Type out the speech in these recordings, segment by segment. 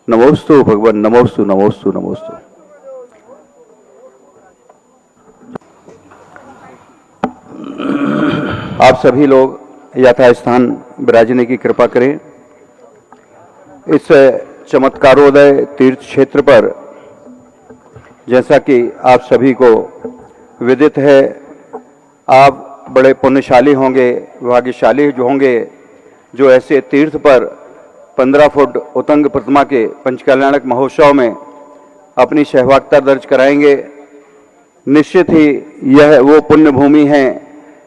नमोस्तु भगवान, नमोस्तु नमोस्तु नमोस्तु। आप सभी लोग यथास्थान विराजने की कृपा करें। इस चमत्कारोदय तीर्थ क्षेत्र पर, जैसा कि आप सभी को विदित है, आप बड़े पुण्यशाली होंगे, भाग्यशाली जो होंगे जो ऐसे तीर्थ पर 15 फुट उतंग प्रतिमा के पंचकल्याणक महोत्सव में अपनी सहभागिता दर्ज कराएंगे। निश्चित ही यह वो पुण्य भूमि है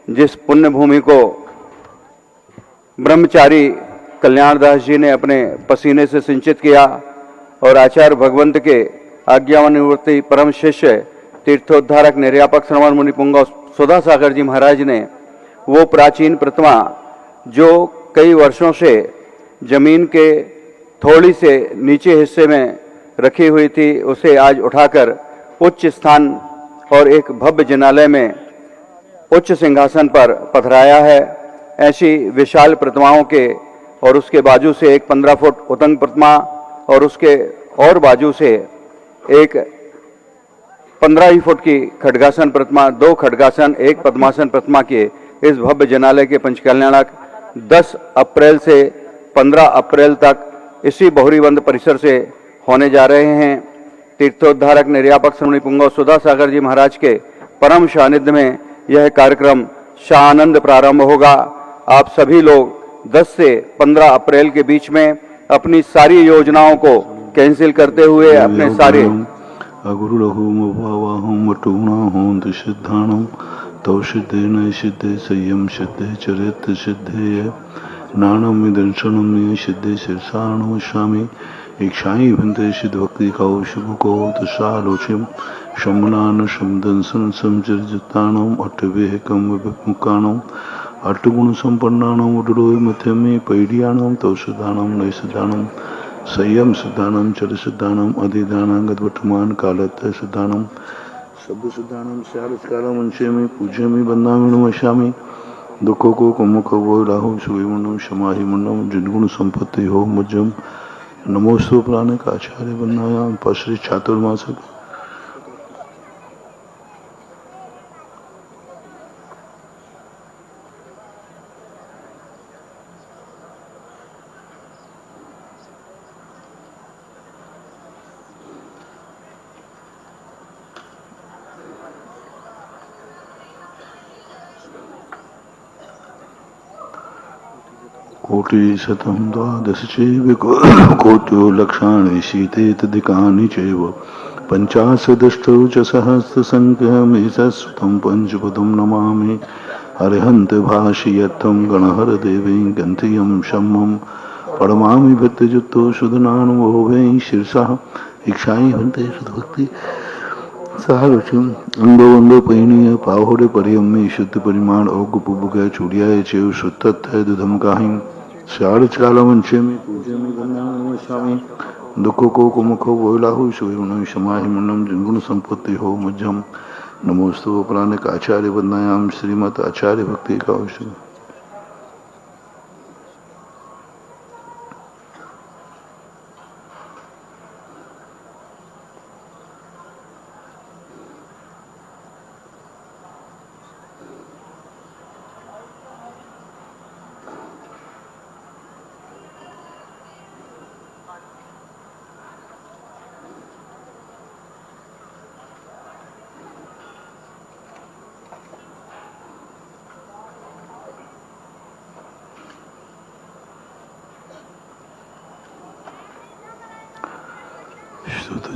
जिस पुण्य भूमि को ब्रह्मचारी कल्याणदास जी ने अपने पसीने से सिंचित किया और आचार्य भगवंत के आज्ञानुवर्ती परम शिष्य तीर्थोद्धारक निर्यापक श्रवण मुनि पुंगव सुधा सागर जी महाराज ने वो प्राचीन प्रतिमा जो कई वर्षों से जमीन के थोड़ी से नीचे हिस्से में रखी हुई थी, उसे आज उठाकर उच्च स्थान और एक भव्य जिनालय में उच्च सिंहासन पर पधराया है। ऐसी विशाल प्रतिमाओं के और उसके बाजू से एक 15 फुट उतंग प्रतिमा और उसके और बाजू से एक 15 ही फुट की खड्गासन प्रतिमा, 2 खड्गासन 1 पद्मासन प्रतिमा के इस भव्य जिनालय के पंचकल्याणक 10 अप्रैल से 15 अप्रैल तक इसी बहुरीबंद परिसर से होने जा रहे हैं। तीर्थोद्धारक निर्यापक श्रवण पुंगव सुधा सागर जी महाराज के परम सानिध्य में यह कार्यक्रम शानंद प्रारंभ होगा। आप सभी लोग 10 से 15 अप्रैल के बीच में अपनी सारी योजनाओं को कैंसिल करते हुए अपने सारे सिद्धे सिद्धे संयम सिद्धे चरित्र सिद्धे नानम दर्शनम सिद्धे शीर्षाणु स्वामी इच्छाई भंते सिद्ध भक्ति का शुभ को तुषालोचिम शमनान शमदंसन समचर्जितानम अट्टवेहकम विमुखानम अट्टगुण संपन्नानम उडरोय मध्यमे पैडियानम तौषधानम नैषधानम संयम सिद्धानम चर सिद्धानम अधिदानम गद्वटमान कालत सिद्धानम शब्द सिद्धानम शारदकालम अंशेमी पूज्यमी बंदामी नमस्यामी दुखों को कुमुख वो राहु सुविमंडम क्षमाहि मंडम जिनगुण संपत्ति हो मुजम नमोस्तु प्राणिक आचार्य बंदायाम पश्री चातुर्मासिक कोटि शतम द्वादश चैव कोट्यो लक्षाणि शीते तदिकानि चैव पंचाशदष्टौ च सहस्रसंख्यमेतस्तं पंचपदं नमामि अरिहन्त भाषयत्तं गणहर देवीं गन्धियं शम्मं परमामि भक्तियुक्तो सुधनानुमो वै शीर्षः इच्छाई हन्ते सद्भक्ति सारुचिम अंगो अंगो पैनीय पाहोड़े परियम्मी शुद्ध परिमाण ओग पुबुगा चूड़िया चेव सुत्तत है दुधम काहिं शारद कालमंचे में पूजे में गंगा स्वामी दुखों को कुमुखो वोलाहु शिवम क्षमाहि मंडम जिनगुण संपत्ति हो मज्जम नमोस्तु प्राणिक आचार्य बंदायाम श्रीमत आचार्य भक्ति का औषध।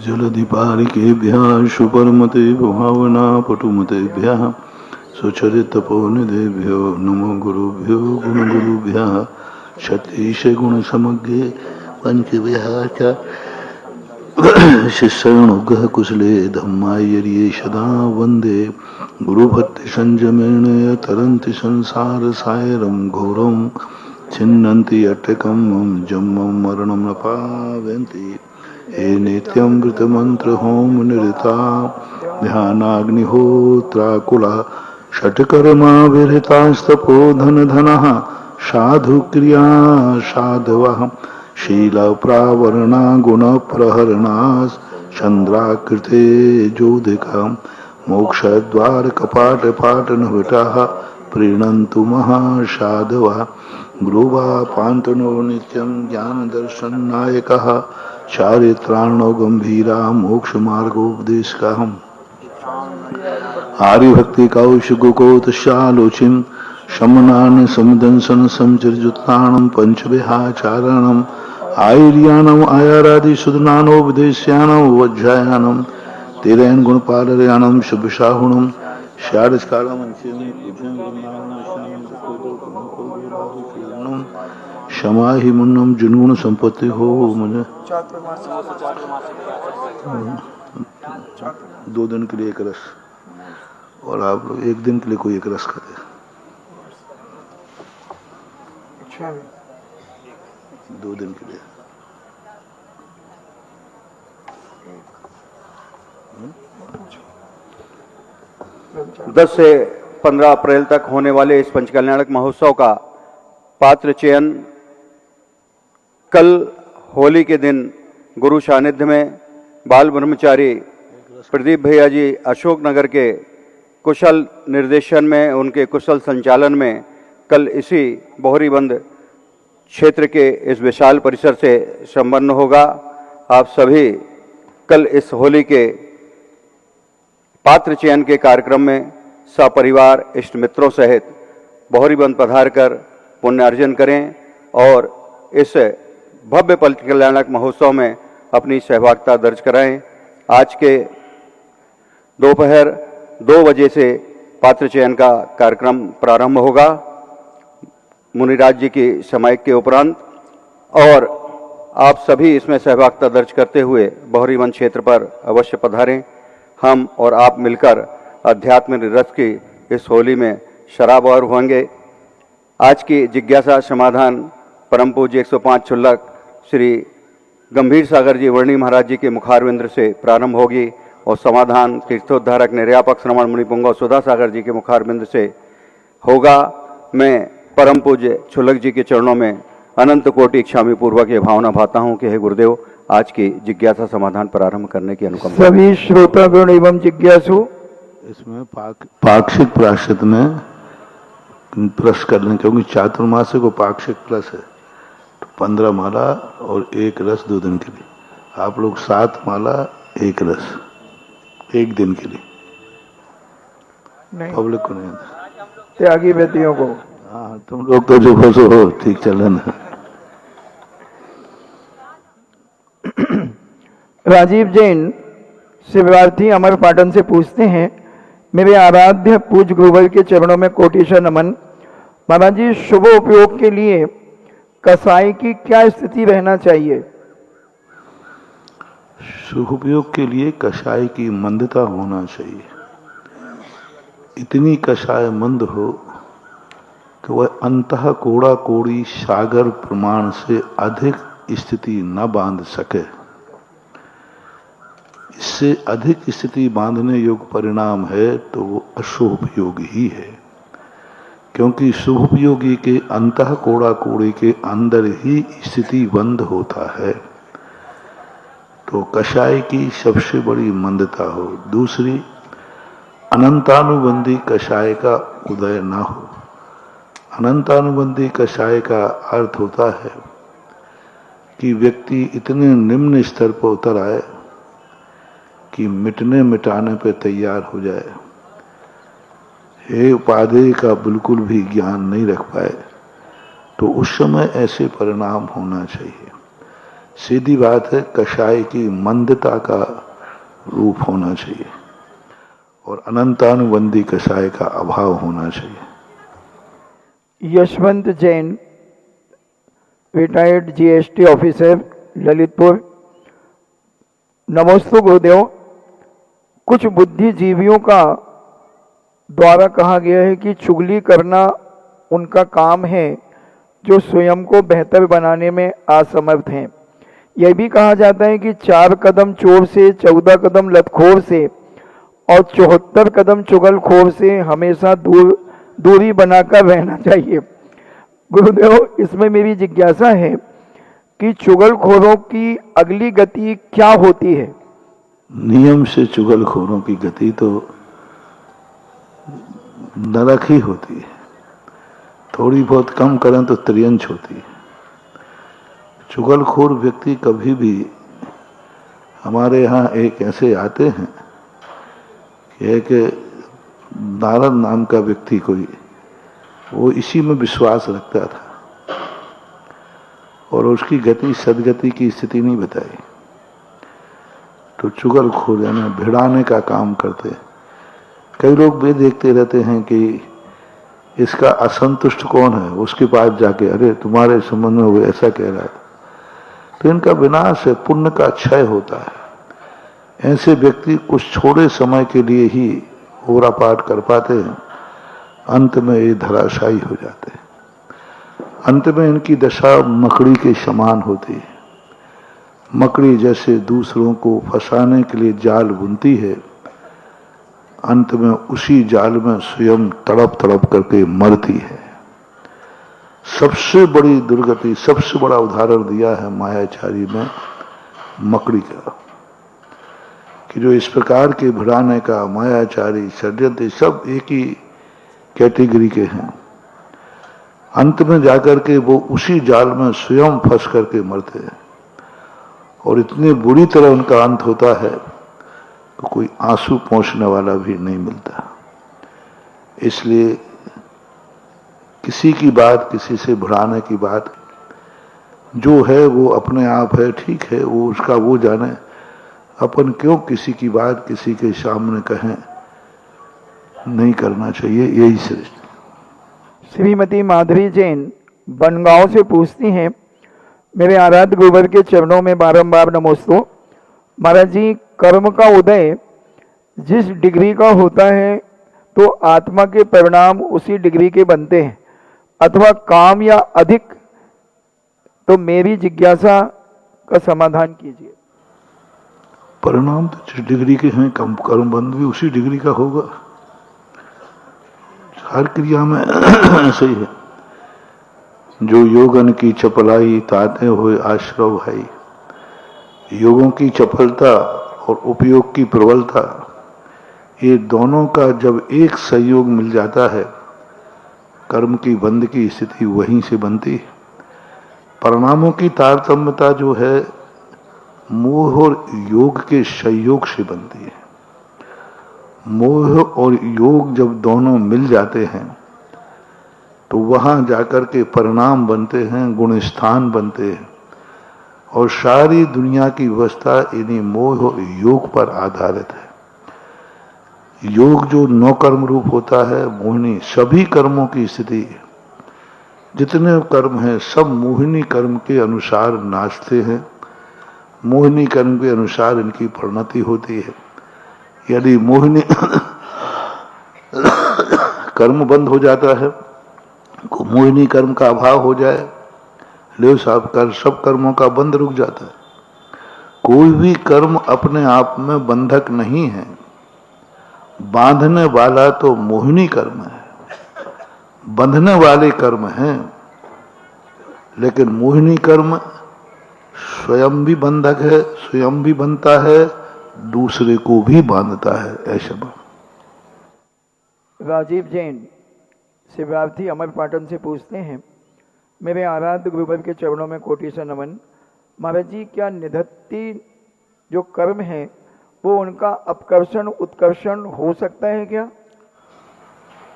जलधिपारिकेभ्यः सुपरमते भावना पटुमतेभ्यः सुचरितपोनिदेभ्यो नमो गुरुभ्यो गुणगुरुभ्यः सतीश गुण समग्रे पंचभ्यः च शिष्यनुग्रह कुशले धम्मायर्ये सदा वन्दे गुरुभक्ति संयमेन तरन्ति संसार सायरं घोरं छिन्नन्ति अट्टकं जन्मं मरणं न पावन्ति हे नित्यमृत मंत्र होम निरता ध्यानाग्निहोत्राकुला षट्कर्मा विरतास्तपो धन धनः साधु क्रिया साधवः शीलप्रावरणा गुणप्रहरणास् चन्द्राकृते जोधिका मोक्षद्वारकपाटपाटनभटाः प्रीणन्तु महासाधवः गुरुवा पान्तनो नित्यं ज्ञानदर्शननायकः चारित्राणो गंभीरा मोक्षमार्गोपदेशकः आर्यभक्ति कौशिकुकोतशालोचिं शमनान समदंसन समचर्जुत्ताणं पंचविहाचारणम् आयर्याणम् आयारादिशुदनानोपदेश्याणं वज्रायाणं तेरैन गुणपालरयाणं शुभशाहुणं क्षमाहि मुन्नम जुनून संपत्ति हो मुझे 2 दिन के लिए एक रस और आप लोग 1 दिन के लिए कोई एक रस खाते 2 दिन के लिए 10 से 15 अप्रैल तक होने वाले इस पंचकल्याणक महोत्सव का पात्र चयन कल होली के दिन गुरु सानिध्य में बाल ब्रह्मचारी प्रदीप भैया जी अशोकनगर के कुशल निर्देशन में, उनके कुशल संचालन में कल इसी बोहरीबंद क्षेत्र के इस विशाल परिसर से संपन्न होगा। आप सभी कल इस होली के पात्र चयन के कार्यक्रम में सपरिवार इष्ट मित्रों सहित बोहरीबंद पधार कर पुण्य अर्जन करें और इस भव्य पंचकल्याणक महोत्सव में अपनी सहभागिता दर्ज कराएं। आज के दोपहर 2 बजे से पात्र चयन का कार्यक्रम प्रारंभ होगा मुनिराज जी की समायिक के उपरांत, और आप सभी इसमें सहभागिता दर्ज करते हुए बोहरीबंद क्षेत्र पर अवश्य पधारें। हम और आप मिलकर अध्यात्म रस की इस होली में शराबवर होंगे। आज की जिज्ञासा समाधान परम पूज्य 105 छुल्लक श्री गंभीर सागर जी वर्णी महाराज जी के मुखारविंद से प्रारंभ होगी और समाधान तीर्थोद्धारक निर्यापक श्रवण मुनि पुंगव सुधा सागर जी के मुखारविंद से होगा। मैं परम पूज्य छुल्लक जी के चरणों में अनंत कोटि इच्छामी पूर्वक ये भावना भाता हूँ कि हे गुरुदेव, आज की जिज्ञासा समाधान प्रारंभ करने की अनुकंपा। सभी श्रोतागण एवं जिज्ञासु इसमें पाक्षिक प्रायश्चित में प्लस कर लें, क्योंकि चातुर्मासिक को पाक्षिक प्लस है तो 15 माला और 1 रस 2 दिन के लिए। आप लोग 7 माला 1 रस 1 दिन के लिए, नहीं पब्लिक को नहीं, त्यागी व्यक्तियों को। हाँ तुम लोग तो जो खुश हो ठीक चल रहा ना। राजीव जैन शिवार्थी अमर पाटन से पूछते हैं, मेरे आराध्य पूज्य गुरुवर के चरणों में कोटिशा नमन। महाराज जी, शुभ उपयोग के लिए कसाई की क्या स्थिति रहना चाहिए? शुभ उपयोग के लिए कषाय की मंदता होना चाहिए। इतनी कषाय मंद हो कि वह अंतः कोड़ा कोड़ी सागर प्रमाण से अधिक स्थिति न बांध सके। इससे अधिक स्थिति बांधने योग्य परिणाम है तो वो अशुभ ही है, क्योंकि शुभ योगी के अंतः कोड़ा कोड़ी के अंदर ही स्थिति बंद होता है। तो कषाय की सबसे बड़ी मंदता हो। दूसरी, अनंतानुबंधी कषाय का उदय न हो। अनंतानुबंधी कषाय का अर्थ होता है कि व्यक्ति इतने निम्न स्तर पर उतर आए कि मिटने मिटाने पे तैयार हो जाए। हे उपाधेय का बिल्कुल भी ज्ञान नहीं रख पाए, तो उस समय ऐसे परिणाम होना चाहिए। सीधी बात है, कषाय की मंदता का रूप होना चाहिए और अनंतानुबंधी कषाय का अभाव होना चाहिए। Yashwant Jain, retired GST officer, Lalitpur. नमोस्तु गुरुदेव, कुछ बुद्धिजीवियों का द्वारा कहा गया है कि चुगली करना उनका काम है जो स्वयं को बेहतर बनाने में असमर्थ हैं। यह भी कहा जाता है कि 4 कदम चोर से, 14 कदम लतखोर से और 74 कदम चुगलखोर से हमेशा दूरी बनाकर रहना चाहिए। गुरुदेव, इसमें मेरी जिज्ञासा है कि चुगलखोरों की अगली गति क्या होती है। नियम से चुगलखोरों की गति तो नरक ही होती है। थोड़ी बहुत कम करें तो त्रियंच होती है। चुगलखोर व्यक्ति कभी भी, हमारे यहाँ एक ऐसे आते हैं कि एक नारद नाम का व्यक्ति कोई, वो इसी में विश्वास रखता था और उसकी गति सदगति की स्थिति नहीं बताई। तो चुगलखोर यानी भिड़ाने का काम करते। कई लोग भी देखते रहते हैं कि इसका असंतुष्ट कौन है, उसके पास जाके अरे तुम्हारे संबंध में वो ऐसा कह रहा था, तो इनका विनाश है, पुण्य का क्षय होता है। ऐसे व्यक्ति कुछ थोड़े समय के लिए ही ओरापाट कर पाते हैं, अंत में ये धराशायी हो जाते हैं। अंत में इनकी दशा मकड़ी के समान होती है। मकड़ी जैसे दूसरों को फंसाने के लिए जाल बुनती है, अंत में उसी जाल में स्वयं तड़प तड़प करके मरती है। सबसे बड़ी दुर्गति, सबसे बड़ा उदाहरण दिया है मायाचारी में मकड़ी का, कि जो इस प्रकार के भिड़ाने का मायाचारी षड्यंत्र सब एक ही कैटेगरी के हैं। अंत में जाकर के वो उसी जाल में स्वयं फंस करके मरते हैं और इतनी बुरी तरह उनका अंत होता है तो कोई आंसू पोंछने वाला भी नहीं मिलता। इसलिए किसी की बात, किसी से भिड़ाने की बात जो है वो अपने आप है, ठीक है, वो उसका वो जाने। अपन क्यों किसी की बात किसी के सामने कहें, नहीं करना चाहिए, यही श्रेष्ठ। श्रीमती माधुरी जैन बनगांव से पूछती हैं, मेरे आराध्य गुरुवर के चरणों में बारंबार नमोस्तु। महाराज जी, कर्म का उदय जिस डिग्री का होता है तो आत्मा के परिणाम उसी डिग्री के बनते हैं, अथवा काम या अधिक, तो मेरी जिज्ञासा का समाधान कीजिए। परिणाम तो जिस डिग्री के हैं, कम कर्म बंध भी उसी डिग्री का होगा। हर क्रिया में ऐसे ही है। जो योगन की चपलाई ताते हुए आश्रव भाई, योगों की चपलता और उपयोग की प्रबलता, ये दोनों का जब एक सहयोग मिल जाता है, कर्म की बंध की स्थिति वहीं से बनती है। परिणामों की तारतम्यता जो है मोह और योग के संयोग से बनती है। मोह और योग जब दोनों मिल जाते हैं तो वहां जाकर के परिणाम बनते हैं, गुण स्थान बनते हैं, और सारी दुनिया की व्यवस्था इन्हीं मोह और योग पर आधारित है। योग जो नौ कर्म रूप होता है, मोहिनी सभी कर्मों की स्थिति, जितने कर्म हैं सब मोहिनी कर्म के अनुसार नाचते हैं, मोहिनी कर्म के अनुसार इनकी परिणति होती है। यदि मोहिनी कर्म बंद हो जाता है, मोहिनी कर्म का अभाव हो जाए, ले साहब कर सब कर्मों का बंध रुक जाता है। कोई भी कर्म अपने आप में बंधक नहीं है, बांधने वाला तो मोहिनी कर्म है, बंधने वाले कर्म हैं। लेकिन मोहिनी कर्म स्वयं भी बंधक है, स्वयं भी बनता है, दूसरे को भी बांधता है। ऐसा राजीव जैन शिवरार्थी अमरपाटन से पूछते हैं, मेरे आराध्य गुरुवर के चरणों में कोटि से नमन। महाराज जी, क्या निधत्ती जो कर्म है वो उनका अपकर्षण उत्कर्षण हो सकता है क्या?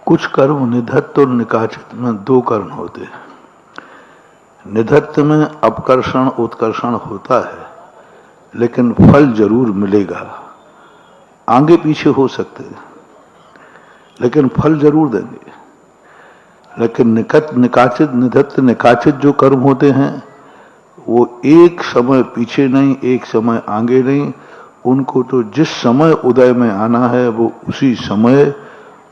कुछ कर्म निधत्त और निकाचित में दो कर्म होते हैं। निधत्त में अपकर्षण उत्कर्षण होता है, लेकिन फल जरूर मिलेगा। आगे पीछे हो सकते हैं, लेकिन फल जरूर देंगे। लेकिन निकाचित निधत्त निकाचित जो कर्म होते हैं वो एक समय पीछे नहीं, एक समय आगे नहीं, उनको तो जिस समय उदय में आना है वो उसी समय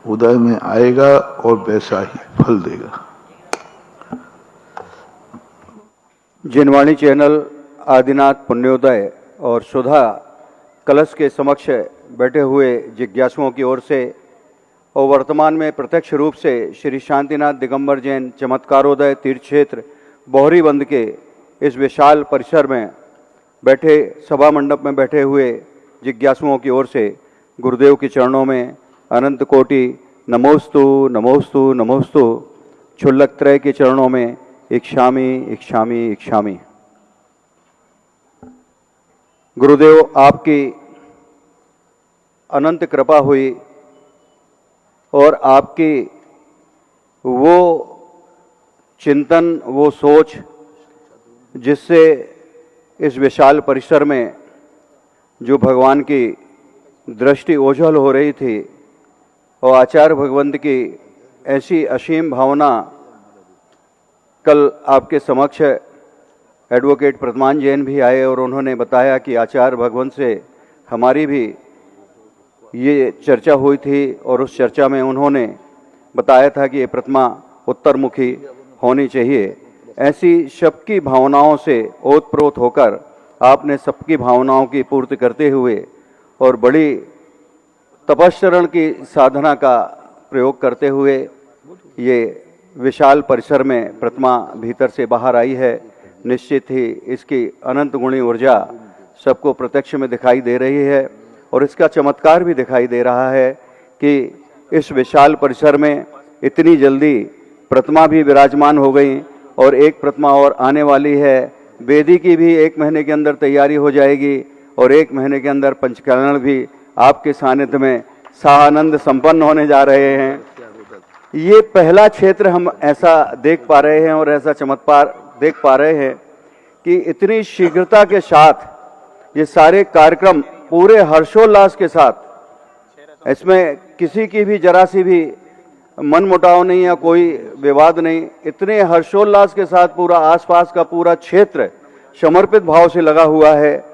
उदय में आएगा और वैसा ही फल देगा। जिनवाणी चैनल आदिनाथ पुण्योदय और सुधा कलश के समक्ष बैठे हुए जिज्ञासुओं की ओर से और वर्तमान में प्रत्यक्ष रूप से श्री शांतिनाथ दिगंबर जैन चमत्कारोदय तीर्थ क्षेत्र बोहरीबंद के इस विशाल परिसर में बैठे, सभा मंडप में बैठे हुए जिज्ञासुओं की ओर से गुरुदेव के चरणों में अनंत कोटि नमोस्तु नमोस्तु नमोस्तु। क्षुल्लक त्रय के चरणों में इक्षामि इक्षामि इक्षामि। गुरुदेव, आपकी अनंत कृपा हुई और आपकी वो चिंतन, वो सोच जिससे इस विशाल परिसर में जो भगवान की दृष्टि ओझल हो रही थी और आचार्य भगवंत की ऐसी असीम भावना, कल आपके समक्ष एडवोकेट प्रतिमान जैन भी आए और उन्होंने बताया कि आचार्य भगवंत से हमारी भी ये चर्चा हुई थी और उस चर्चा में उन्होंने बताया था कि ये प्रतिमा उत्तरमुखी होनी चाहिए। ऐसी सबकी भावनाओं से ओतप्रोत होकर आपने सबकी भावनाओं की पूर्ति करते हुए और बड़ी तपश्चरण की साधना का प्रयोग करते हुए ये विशाल परिसर में प्रतिमा भीतर से बाहर आई है। निश्चित ही इसकी अनंत गुणी ऊर्जा सबको प्रत्यक्ष में दिखाई दे रही है और इसका चमत्कार भी दिखाई दे रहा है कि इस विशाल परिसर में इतनी जल्दी प्रतिमा भी विराजमान हो गई और एक प्रतिमा और आने वाली है। वेदी की भी 1 महीने के अंदर तैयारी हो जाएगी और 1 महीने के अंदर पंचकरण भी आपके सानिध्य में सानंद संपन्न होने जा रहे हैं। ये पहला क्षेत्र हम ऐसा देख पा रहे हैं और ऐसा चमत्कार देख पा रहे हैं कि इतनी शीघ्रता के साथ ये सारे कार्यक्रम पूरे हर्षोल्लास के साथ, इसमें किसी की भी जरा सी भी मनमुटाव नहीं या कोई विवाद नहीं, इतने हर्षोल्लास के साथ पूरा आसपास का पूरा क्षेत्र समर्पित भाव से लगा हुआ है।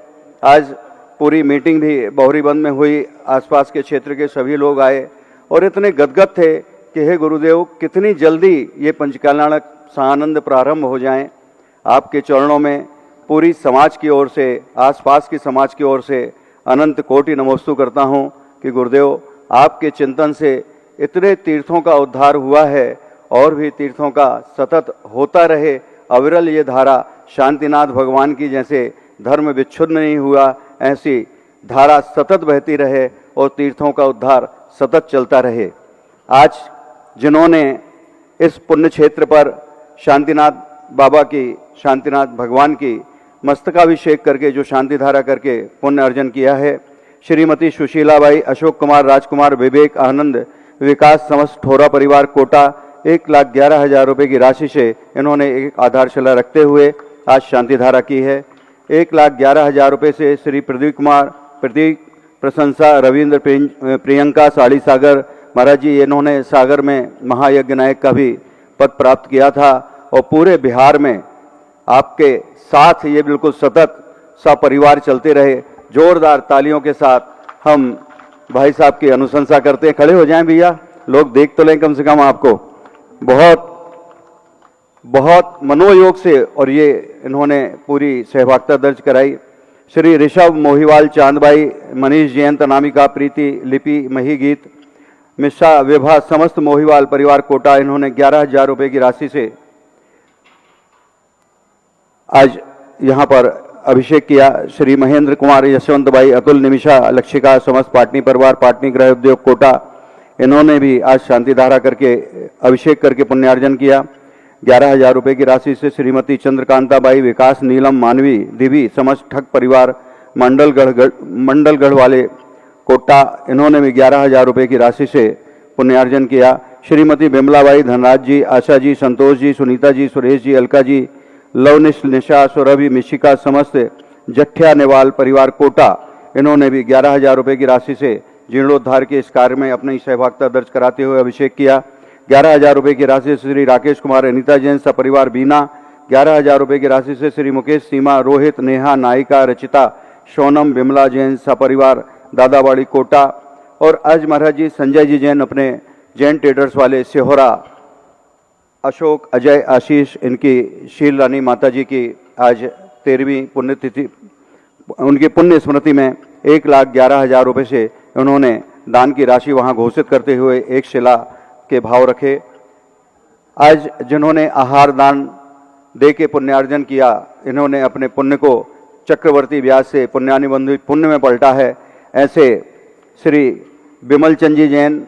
आज पूरी मीटिंग भी बौरीबंद में हुई, आसपास के क्षेत्र के सभी लोग आए और इतने गदगद थे कि हे गुरुदेव, कितनी जल्दी ये पंचकल्याण सानंद प्रारंभ हो जाएं। आपके चरणों में पूरी समाज की ओर से, आसपास की समाज की ओर से अनंत कोटि नमोस्तु करता हूं कि गुरुदेव, आपके चिंतन से इतने तीर्थों का उद्धार हुआ है और भी तीर्थों का सतत होता रहे। अविरल ये धारा शांतिनाथ भगवान की जैसे धर्म विच्छुद्ध नहीं हुआ, ऐसी धारा सतत बहती रहे और तीर्थों का उद्धार सतत चलता रहे। आज जिन्होंने इस पुण्य क्षेत्र पर शांतिनाथ बाबा की, शांतिनाथ भगवान की मस्तकाभिषेक करके, जो शांति धारा करके पुण्य अर्जन किया है, श्रीमती सुशीलाबाई, अशोक कुमार, राजकुमार, विवेक, आनंद, विकास समस्त ठोरा परिवार कोटा 1,11,000 रुपये की राशि से इन्होंने एक आधारशिला रखते हुए आज शांति धारा की है। 1,11,000 रुपये से श्री प्रदीप कुमार, प्रतीक, प्रशंसा, रविंद्र, प्रियंका, साड़ी सागर महाराज जी, इन्होंने सागर में महायज्ञ नायक का भी पद प्राप्त किया था और पूरे बिहार में आपके साथ ये बिल्कुल सतत सपरिवार चलते रहे। जोरदार तालियों के साथ हम भाई साहब की अनुशंसा करते हैं। खड़े हो जाएं भैया, लोग देख तो लें कम से कम आपको। बहुत बहुत मनोयोग से और ये इन्होंने पूरी सहभागिता दर्ज कराई। श्री ऋषभ मोहिवाल, चांदबाई, मनीष जयंत, अनामिका, प्रीति, लिपि, मही गीत, मिश्रा, विभा, समस्त मोहिवाल परिवार कोटा, इन्होंने 11,000 रुपये की राशि से आज यहाँ पर अभिषेक किया। श्री महेंद्र कुमार, यशवंत भाई, अतुल, निमिषा, लक्षिका, समस्त पाटनी परिवार, पाटनी गृह उद्योग कोटा, इन्होंने भी आज शांति धारा करके अभिषेक करके पुण्यार्जन किया। 11,000 रुपये की राशि से श्रीमती चंद्रकांताबाई, विकास, नीलम, मानवी, दिवी, समस्त ठग परिवार, मंडलगढ़ वाले कोटा, इन्होंने भी 11,000 रुपये की राशि से पुण्यार्जन किया। श्रीमती बिमलाबाई, धनराज जी, आशा जी, संतोष जी, सुनीता जी, सुरेश जी, अलका जी, लवनिश, निशा, सौरभि, मिशिका, समस्त जठिया नेवाल परिवार कोटा, इन्होंने भी 11,000 रुपये की राशि से जीर्णोद्धार के इस कार्य में अपनी सहभागिता दर्ज कराते हुए अभिषेक किया। 11,000 रुपये की राशि से श्री राकेश कुमार, अनिता जैन, सपरिवार बीना। 11,000 रुपये की राशि से श्री मुकेश, सीमा, रोहित, नेहा, नायिका, रचिता, सोनम, विमला जैन, सपरिवार दादाबाड़ी कोटा। और आज महाराज जी संजय जी जैन, अपने जैन ट्रेडर्स वाले सिहोरा, अशोक, अजय, आशीष, इनकी शील रानी माता जी की आज 13वीं पुण्यतिथि, उनकी पुण्य स्मृति में 1,11,000 रुपये से उन्होंने दान की राशि वहां घोषित करते हुए एक शिला के भाव रखे। आज जिन्होंने आहार दान दे के पुण्यार्जन किया, इन्होंने अपने पुण्य को चक्रवर्ती ब्याज से पुण्यानुबंधी पुण्य में पलटा है। ऐसे श्री विमल चंद जी जैन,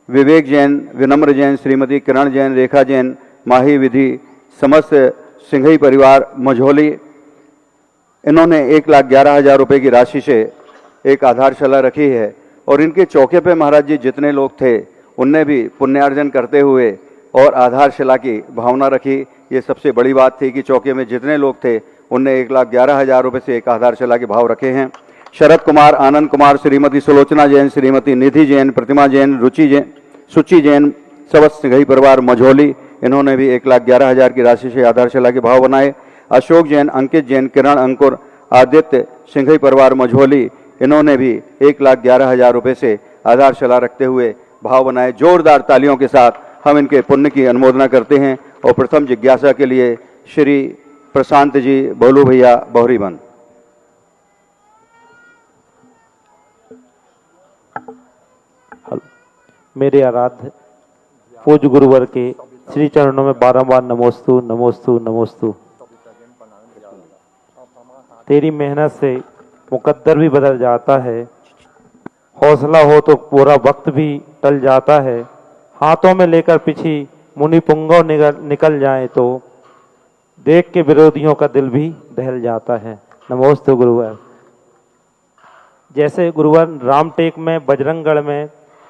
विवेक जैन, विनम्र जैन, श्रीमती किरण जैन, रेखा जैन, माही विधि, समस्त सिंघई परिवार मझौली, इन्होंने 1,11,000 रुपये की राशि से एक आधारशिला रखी है। और इनके चौके पे महाराज जी जितने लोग थे उनने भी पुण्यार्जन करते हुए और आधारशिला की भावना रखी। ये सबसे बड़ी बात थी कि चौके में जितने लोग थे उनने 1,11,000 रुपये से एक आधारशिला के भाव रखे हैं। शरद कुमार, आनंद कुमार, श्रीमती सुलोचना जैन, श्रीमती निधि जैन, प्रतिमा जैन, रुचि जैन, सुचि जैन, समस्त सिंघई परिवार मझौली, इन्होंने भी 1,11,000 की राशि से आधारशिला के भाव बनाए। अशोक जैन, अंकित जैन, किरण, अंकुर, आदित्य, सिंघई परिवार मझौली, इन्होंने भी 1,11,000 रुपये से आधारशिला रखते हुए भाव बनाए। जोरदार तालियों के साथ हम इनके पुण्य की अनुमोदना करते हैं। और प्रथम जिज्ञासा के लिए श्री प्रशांत जी, बोलू भैया, बहरीबंद। मेरे आराध्य पूज्य गुरुवर के श्री चरणों में बारंबार नमोस्तु नमोस्तु नमोस्तु। तेरी मेहनत से मुकद्दर भी बदल जाता है, हौसला हो तो पूरा वक्त भी टल जाता है, हाथों में लेकर पीछी मुनि पुंगव निकल जाए तो देख के विरोधियों का दिल भी दहल जाता है। नमोस्तु गुरुवर। जैसे गुरुवर रामटेक में, बजरंगगढ़ में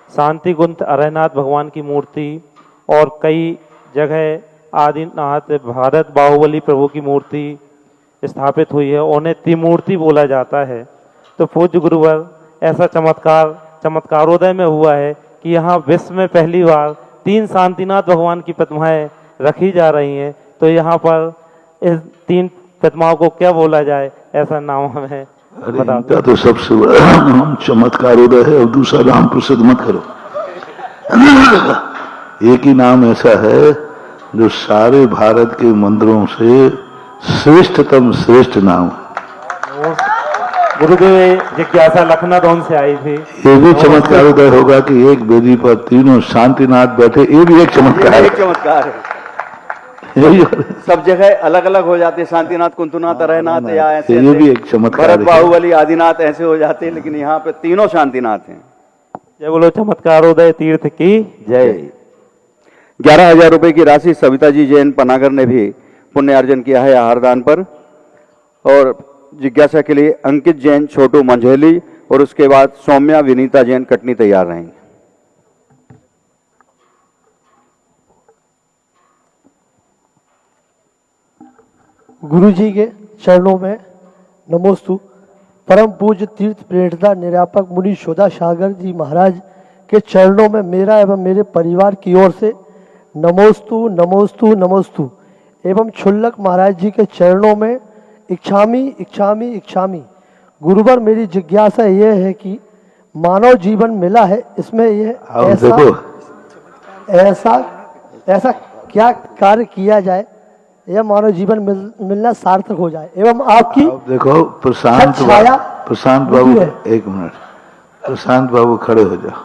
शांति कुंज अरहनाथ भगवान की मूर्ति और कई जगह आदिनाथ भारत बाहुबली प्रभु की मूर्ति स्थापित हुई है, उन्हें त्रिमूर्ति बोला जाता है। तो पूज्य गुरुवर ऐसा चमत्कारोदय में हुआ है कि यहाँ विश्व में पहली बार 3 शांतिनाथ भगवान की प्रतिमाएं रखी जा रही हैं। तो यहाँ पर इस 3 प्रतिमाओं को क्या बोला जाए, ऐसा नाम हमें बता दो। तो सबसे बड़ा नाम चमत्कारोदय है और दूसरा नाम प्रसिद्ध मत करो। एक ही नाम ऐसा है जो सारे भारत के मंदिरों से श्रेष्ठतम श्रेष्ठ नाम। गुरुदेव जिज्ञासा लखनऊ से आई थी। ये भी चमत्कारोदय होगा कि एक वेदी पर तीनों शांतिनाथ बैठे, ये भी एक चमत्कार है। एक चमत्कार है। सब जगह अलग अलग हो जाते, शांतिनाथ, कुंतुनाथ, अरहनाथ या ऐसे, ये भी एक चमत्कार भरत बाहुबली आदिनाथ ऐसे हो जाते हैं, लेकिन यहाँ पे तीनों शांतिनाथ हैं। जय बोलो चमत्कारोदय तीर्थ की जय। 11,000 रुपये की राशि सविता जी जैन पनागर ने भी पुण्य अर्जन किया है आहारदान पर। और जिज्ञासा के लिए अंकित जैन, छोटू मंझेली और उसके बाद सौम्या विनीता जैन कटनी तैयार रहेंगे। गुरु जी के चरणों में नमोस्तु। परम पूज्य तीर्थ प्रेरणा निरापक मुनि शोधा सागर जी महाराज के चरणों में मेरा एवं मेरे परिवार की ओर से नमोस्तु नमोस्तु नमोस्तु। एवं छुल्लक महाराज जी के चरणों में इच्छामी इच्छामी इच्छामी। गुरुवर, मेरी जिज्ञासा यह है कि मानव जीवन मिला है, इसमें यह ऐसा क्या कार्य किया जाए यह मानव जीवन मिलना सार्थक हो जाए। एवं आपकी देखो प्रशांत बाबू, एक मिनट, प्रशांत बाबू खड़े हो जाओ।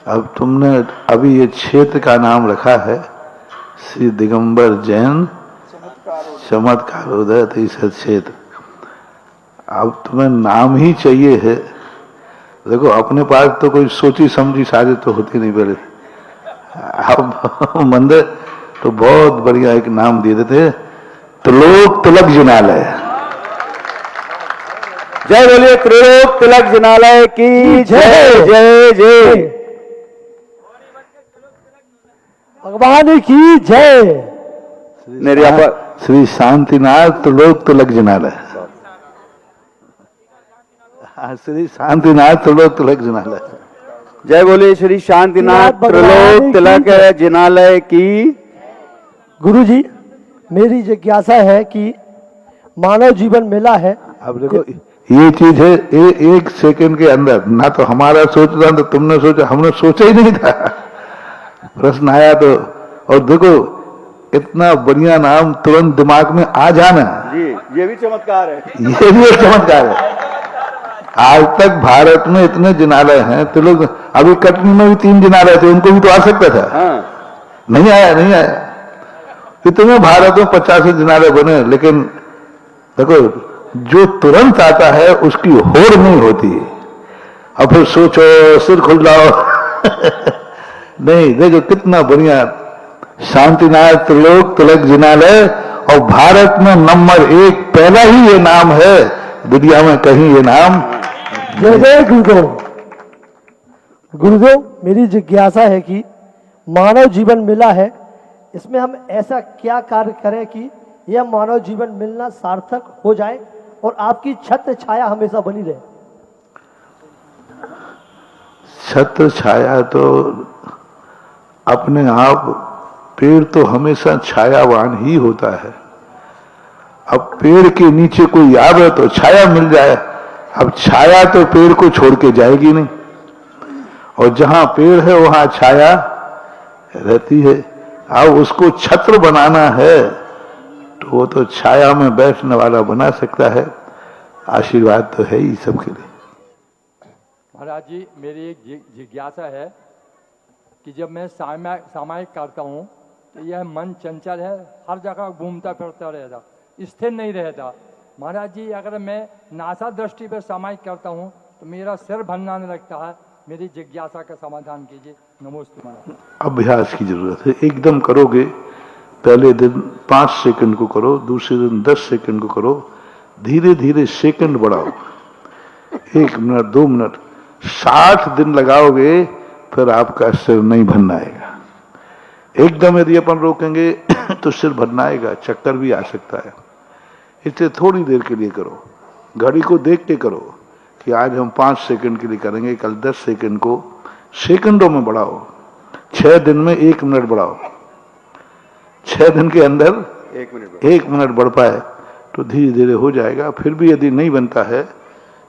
अब तुमने अभी ये क्षेत्र का नाम रखा है श्री दिगंबर जैन चमत्कारोदय तीसरा क्षेत्र। अब तुम्हें नाम ही चाहिए है। देखो अपने पास तो कोई सोची समझी साजिश तो होती नहीं पहले। अब मंदिर तो बहुत बढ़िया एक नाम दिए देते, त्रिलोक तिलक जिनालय। जय बोलिए त्रिलोक तिलक जिनालय की जय जय जय। भगवान की जय। निर्यापक श्री शांतिनाथ त्रिलोक तिलक जिनालय। श्री शांतिनाथ त्रिलोक तिलक जिनालय। जय बोलिए श्री शांतिनाथ त्रिलोक तिलक जिनालय की। गुरु जी, मेरी जिज्ञासा है कि मानव जीवन मिला है। अब देखो ये चीज है, एक सेकंड के अंदर ना तो हमारा सोचना तो तुमने सोचा, हमने सोचा ही नहीं था। प्रश्न आया तो, और देखो इतना बढ़िया नाम तुरंत दिमाग में आ जाना जी, ये भी चमत्कार है। ये भी एक चमत्कार है। आज तक भारत में इतने जिनालय हैं, तो लोग अभी कटनी में भी 3 जिनालय थे, उनको भी तो आ सकता था। हाँ। नहीं आया। इतने भारत में 50 जिनालय बने, लेकिन देखो जो तुरंत आता है उसकी होड़ नहीं होती। अब फिर सोचो, सिर खुलाओ नहीं, देखो कितना बढ़िया शांतिनाथ त्रिलोक तिलक जिनालय, और भारत में नंबर 1 पहला ही ये नाम है, दुनिया में कहीं ये नाम। जय जय गुरुदेव। गुरुदेव, मेरी जिज्ञासा है कि मानव जीवन मिला है, इसमें हम ऐसा क्या कार्य करें कि यह मानव जीवन मिलना सार्थक हो जाए और आपकी छत्र छाया हमेशा बनी रहे। छत्र छाया तो अपने आप, पेड़ तो हमेशा छायावान ही होता है। अब पेड़ के नीचे कोई आवे तो छाया मिल जाए, अब छाया तो पेड़ को छोड़ के जाएगी नहीं, और जहां पेड़ है वहां छाया रहती है। अब उसको छत्र बनाना है तो वो तो छाया में बैठने वाला बना सकता है। आशीर्वाद तो है ही सबके लिए। महाराज जी, मेरी एक जिज्ञासा है कि जब मैं सामायिक करता हूँ तो यह मन चंचल है, हर जगह घूमता फिरता रहता, स्थिर नहीं रहता। महाराज जी, अगर मैं नासा दृष्टि पर सामायिक करता हूँ तो मेरा सिर भन्नाने लगता है। मेरी जिज्ञासा का समाधान कीजिए। नमस्ते महाराज। अभ्यास की जरूरत है। एकदम करोगे, पहले दिन 5 सेकंड को करो, दूसरे दिन 10 सेकंड को करो, धीरे धीरे सेकंड बढ़ाओ, 1 मिनट 2 मिनट, 60 दिन लगाओगे फिर आपका सिर नहीं भन्ना आएगा। एकदम यदि अपन रोकेंगे तो सिर भन्ना आएगा, चक्कर भी आ सकता है। इसलिए थोड़ी देर के लिए करो, घड़ी को देख के करो कि आज हम 5 सेकंड के लिए करेंगे, कल 10 सेकंड को सेकंडों में बढ़ाओ। 6 दिन में 1 मिनट बढ़ाओ, 6 दिन के अंदर 1 मिनट बढ़ पाए तो धीरे धीरे हो जाएगा। फिर भी यदि नहीं बनता है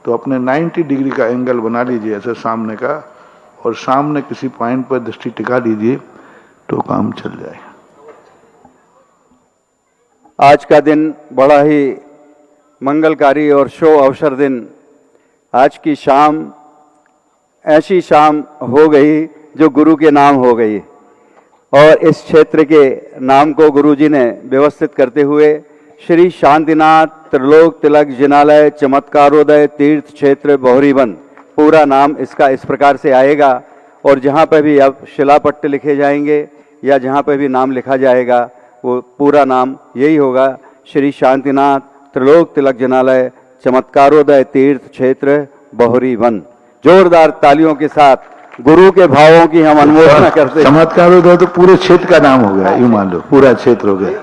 तो अपने 90 डिग्री का एंगल बना लीजिए ऐसे सामने का, और सामने किसी पॉइंट पर दृष्टि टिका लीजिए तो काम चल जाएगा। आज का दिन बड़ा ही मंगलकारी और शुभ अवसर दिन। आज की शाम ऐसी शाम हो गई जो गुरु के नाम हो गई, और इस क्षेत्र के नाम को गुरु जी ने व्यवस्थित करते हुए श्री शांतिनाथ त्रिलोक तिलक जिनालय चमत्कारोदय तीर्थ क्षेत्र बहोरीवन, पूरा नाम इसका इस प्रकार से आएगा। और जहाँ पर भी अब शिलापट्ट लिखे जाएंगे या जहाँ पर भी नाम लिखा जाएगा वो पूरा नाम यही होगा, श्री शांतिनाथ त्रिलोक तिलक जिनालय चमत्कारोदय तीर्थ क्षेत्र बहोरीवन। जोरदार तालियों के साथ गुरु के भावों की हम अनुमोदना करते हैं। चमत्कारोदय तो पूरे क्षेत्र का नाम हो गया, यूं मान लो पूरा क्षेत्र हो गया,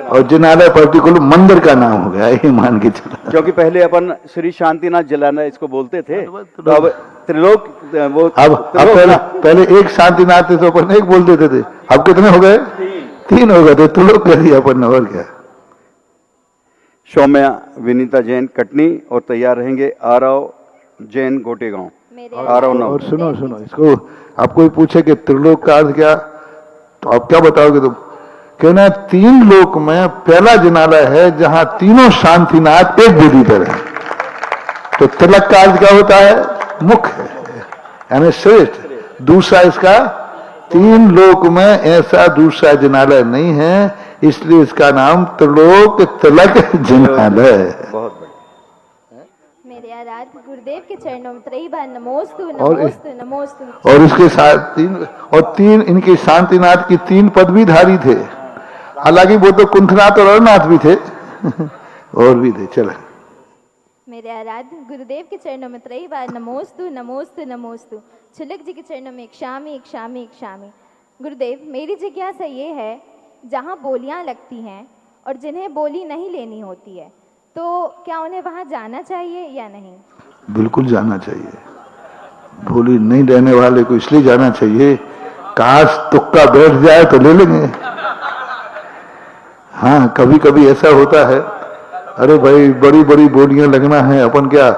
और जिनालय पर्टिकुलर मंदिर का नाम हो गया, ये मान के चलो। क्योंकि पहले अपन श्री शांतिनाथ जिनालय इसको बोलते थे, तो अब त्रिलोक वो अब पहले एक शांतिनाथ थे तो अपन एक बोल देते थे, अब कितने हो गए? 3 हो गए, तो त्रिलोक कर दिया अपन ने, और क्या। सौम्या विनीता जैन कटनी और तैयार रहेंगे आरव जैन गोटेगांव। आरव और सुनो इसको, आपको ही पूछे कि त्रिलोक का अर्थ क्या, तो आप क्या बताओगे तुम? कहना 3 लोक में पहला जिनालय है जहां तीनों शांतिनाथ एक वेदी पर है। तो तिलक का अर्थ क्या होता है? मुख्य, यानी श्रेष्ठ। दूसरा इसका 3 लोक में ऐसा दूसरा जिनालय नहीं है, इसलिए इसका नाम त्रिलोक तिलक जिनालय। बहुत मेरे आराध्य गुरुदेव के चरणों में त्रयी बार नमोस्तु नमोस्तु नमोस्तु। और इसके साथ 3 इनके शांतिनाथ की 3 पदवीधारी थे। हालांकि वो तो कुंठनाथ और अरनाथ भी थे और भी थे। चलो, मेरे आराध्य गुरुदेव के चरणों में त्रयी बार नमोस्तु नमोस्तु नमोस्तु। छुलक जी के चरणों में एक शामी एक शामी एक शामी। गुरुदेव, मेरी जिज्ञासा ये है, जहाँ बोलियाँ लगती हैं और जिन्हें बोली नहीं लेनी होती है, तो क्या उन्हें वहाँ जाना चाहिए या नहीं? बिल्कुल जाना चाहिए। बोली नहीं लेने वाले को इसलिए जाना चाहिए, काश तुक्का बैठ जाए तो ले लेंगे। हाँ, कभी कभी ऐसा होता है, अरे भाई बड़ी बड़ी बोलियां लगना है अपन क्या,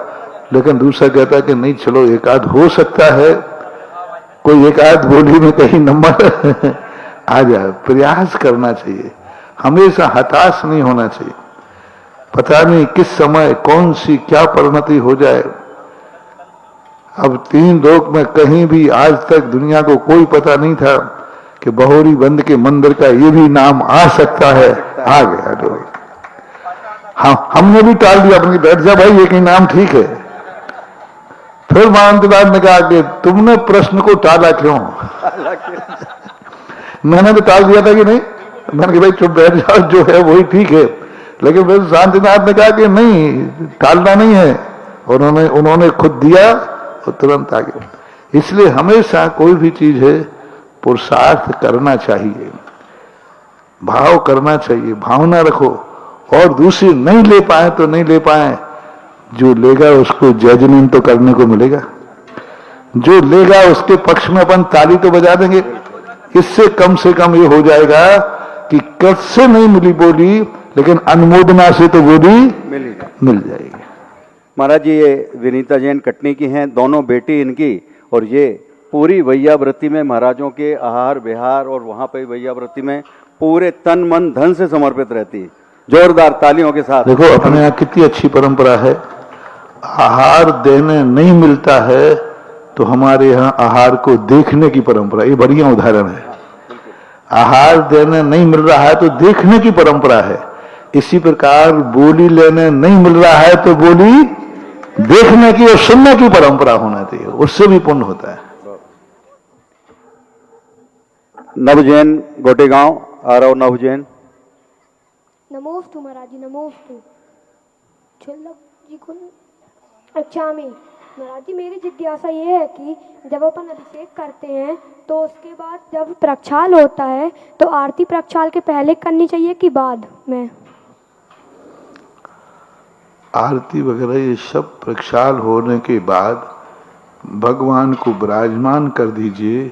लेकिन दूसरा कहता है कि नहीं चलो एक आध हो सकता है, कोई एक आध बोली में कहीं नंबर आ जाए। प्रयास करना चाहिए, हमेशा हताश नहीं होना चाहिए। पता नहीं किस समय कौन सी क्या परिणति हो जाए। अब 3 लोक में कहीं भी आज तक दुनिया को कोई पता नहीं था कि बहोरी बंद के मंदिर का ये भी नाम आ सकता है, आ गया तो हाँ, हमने भी टाल दिया, अपनी बैठ जा भाई, एक ही नाम ठीक है। फिर महंतलाल ने कहा कि तुमने प्रश्न को टाला क्यों? मैंने तो टाल दिया था कि नहीं, मैंने कहा भाई चुप बैठ जाओ, जो है वही ठीक है। लेकिन फिर शांतिनाथ ने कहा कि नहीं, टालना नहीं है, उन्होंने खुद दिया और तुरंत आ गया। इसलिए हमेशा कोई भी चीज है पुरुषार्थ करना चाहिए, भाव करना चाहिए, भावना रखो। और दूसरी नहीं ले पाए तो नहीं ले पाए, जो लेगा उसको जय जमीन तो करने को मिलेगा, जो लेगा उसके पक्ष में अपन ताली तो बजा देंगे। इससे कम से कम ये हो जाएगा कि कद से नहीं मिली बोली, लेकिन अनुमोदना से तो बोली मिल जाएगी। महाराज जी, ये विनीता जैन कटनी की हैं, दोनों बेटी इनकी, और ये पूरी वैयाव्रती में महाराजों के आहार विहार और वहां पे वैयाव्रती में पूरे तन मन धन से समर्पित रहती है। जोरदार तालियों के साथ। देखो अपने यहाँ कितनी अच्छी परंपरा है, आहार देने नहीं मिलता है तो हमारे यहाँ आहार को देखने की परंपरा, ये बढ़िया उदाहरण है। आहार देने नहीं मिल रहा है तो देखने की परंपरा है। इसी प्रकार बोली लेने नहीं मिल रहा है तो बोली देखने की और सुनने की परंपरा होना चाहिए, उससे भी पुण्य होता है। नव जैन गोटेगांव, आरव नव जैन। नमोस्तु महाराज जी, नमोस्तु। छल्लक जी को अच्छा में महाराज जी, मेरी जिज्ञासा ये है कि जब अपन अभिषेक करते हैं तो उसके बाद जब प्रक्षाल होता है तो आरती प्रक्षाल के पहले करनी चाहिए कि बाद में? आरती वगैरह ये सब प्रक्षाल होने के बाद भगवान को विराजमान कर दीजिए,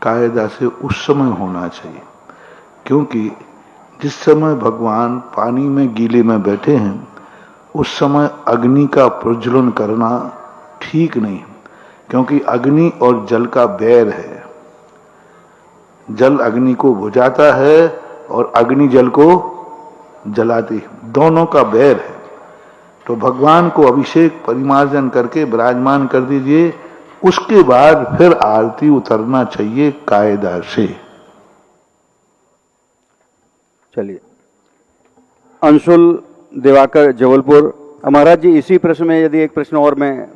कायदा से उस समय होना चाहिए। क्योंकि जिस समय भगवान पानी में गीले में बैठे हैं उस समय अग्नि का प्रज्वलन करना ठीक नहीं, क्योंकि अग्नि और जल का बैर है। जल अग्नि को बुझाता है और अग्नि जल को जलाती है, दोनों का बैर है। तो भगवान को अभिषेक परिमार्जन करके विराजमान कर दीजिए, उसके बाद फिर आरती उतरना चाहिए कायदा से। चलिए, अंशुल दिवाकर जबलपुर। महाराज जी, इसी प्रश्न में यदि एक प्रश्न और मैं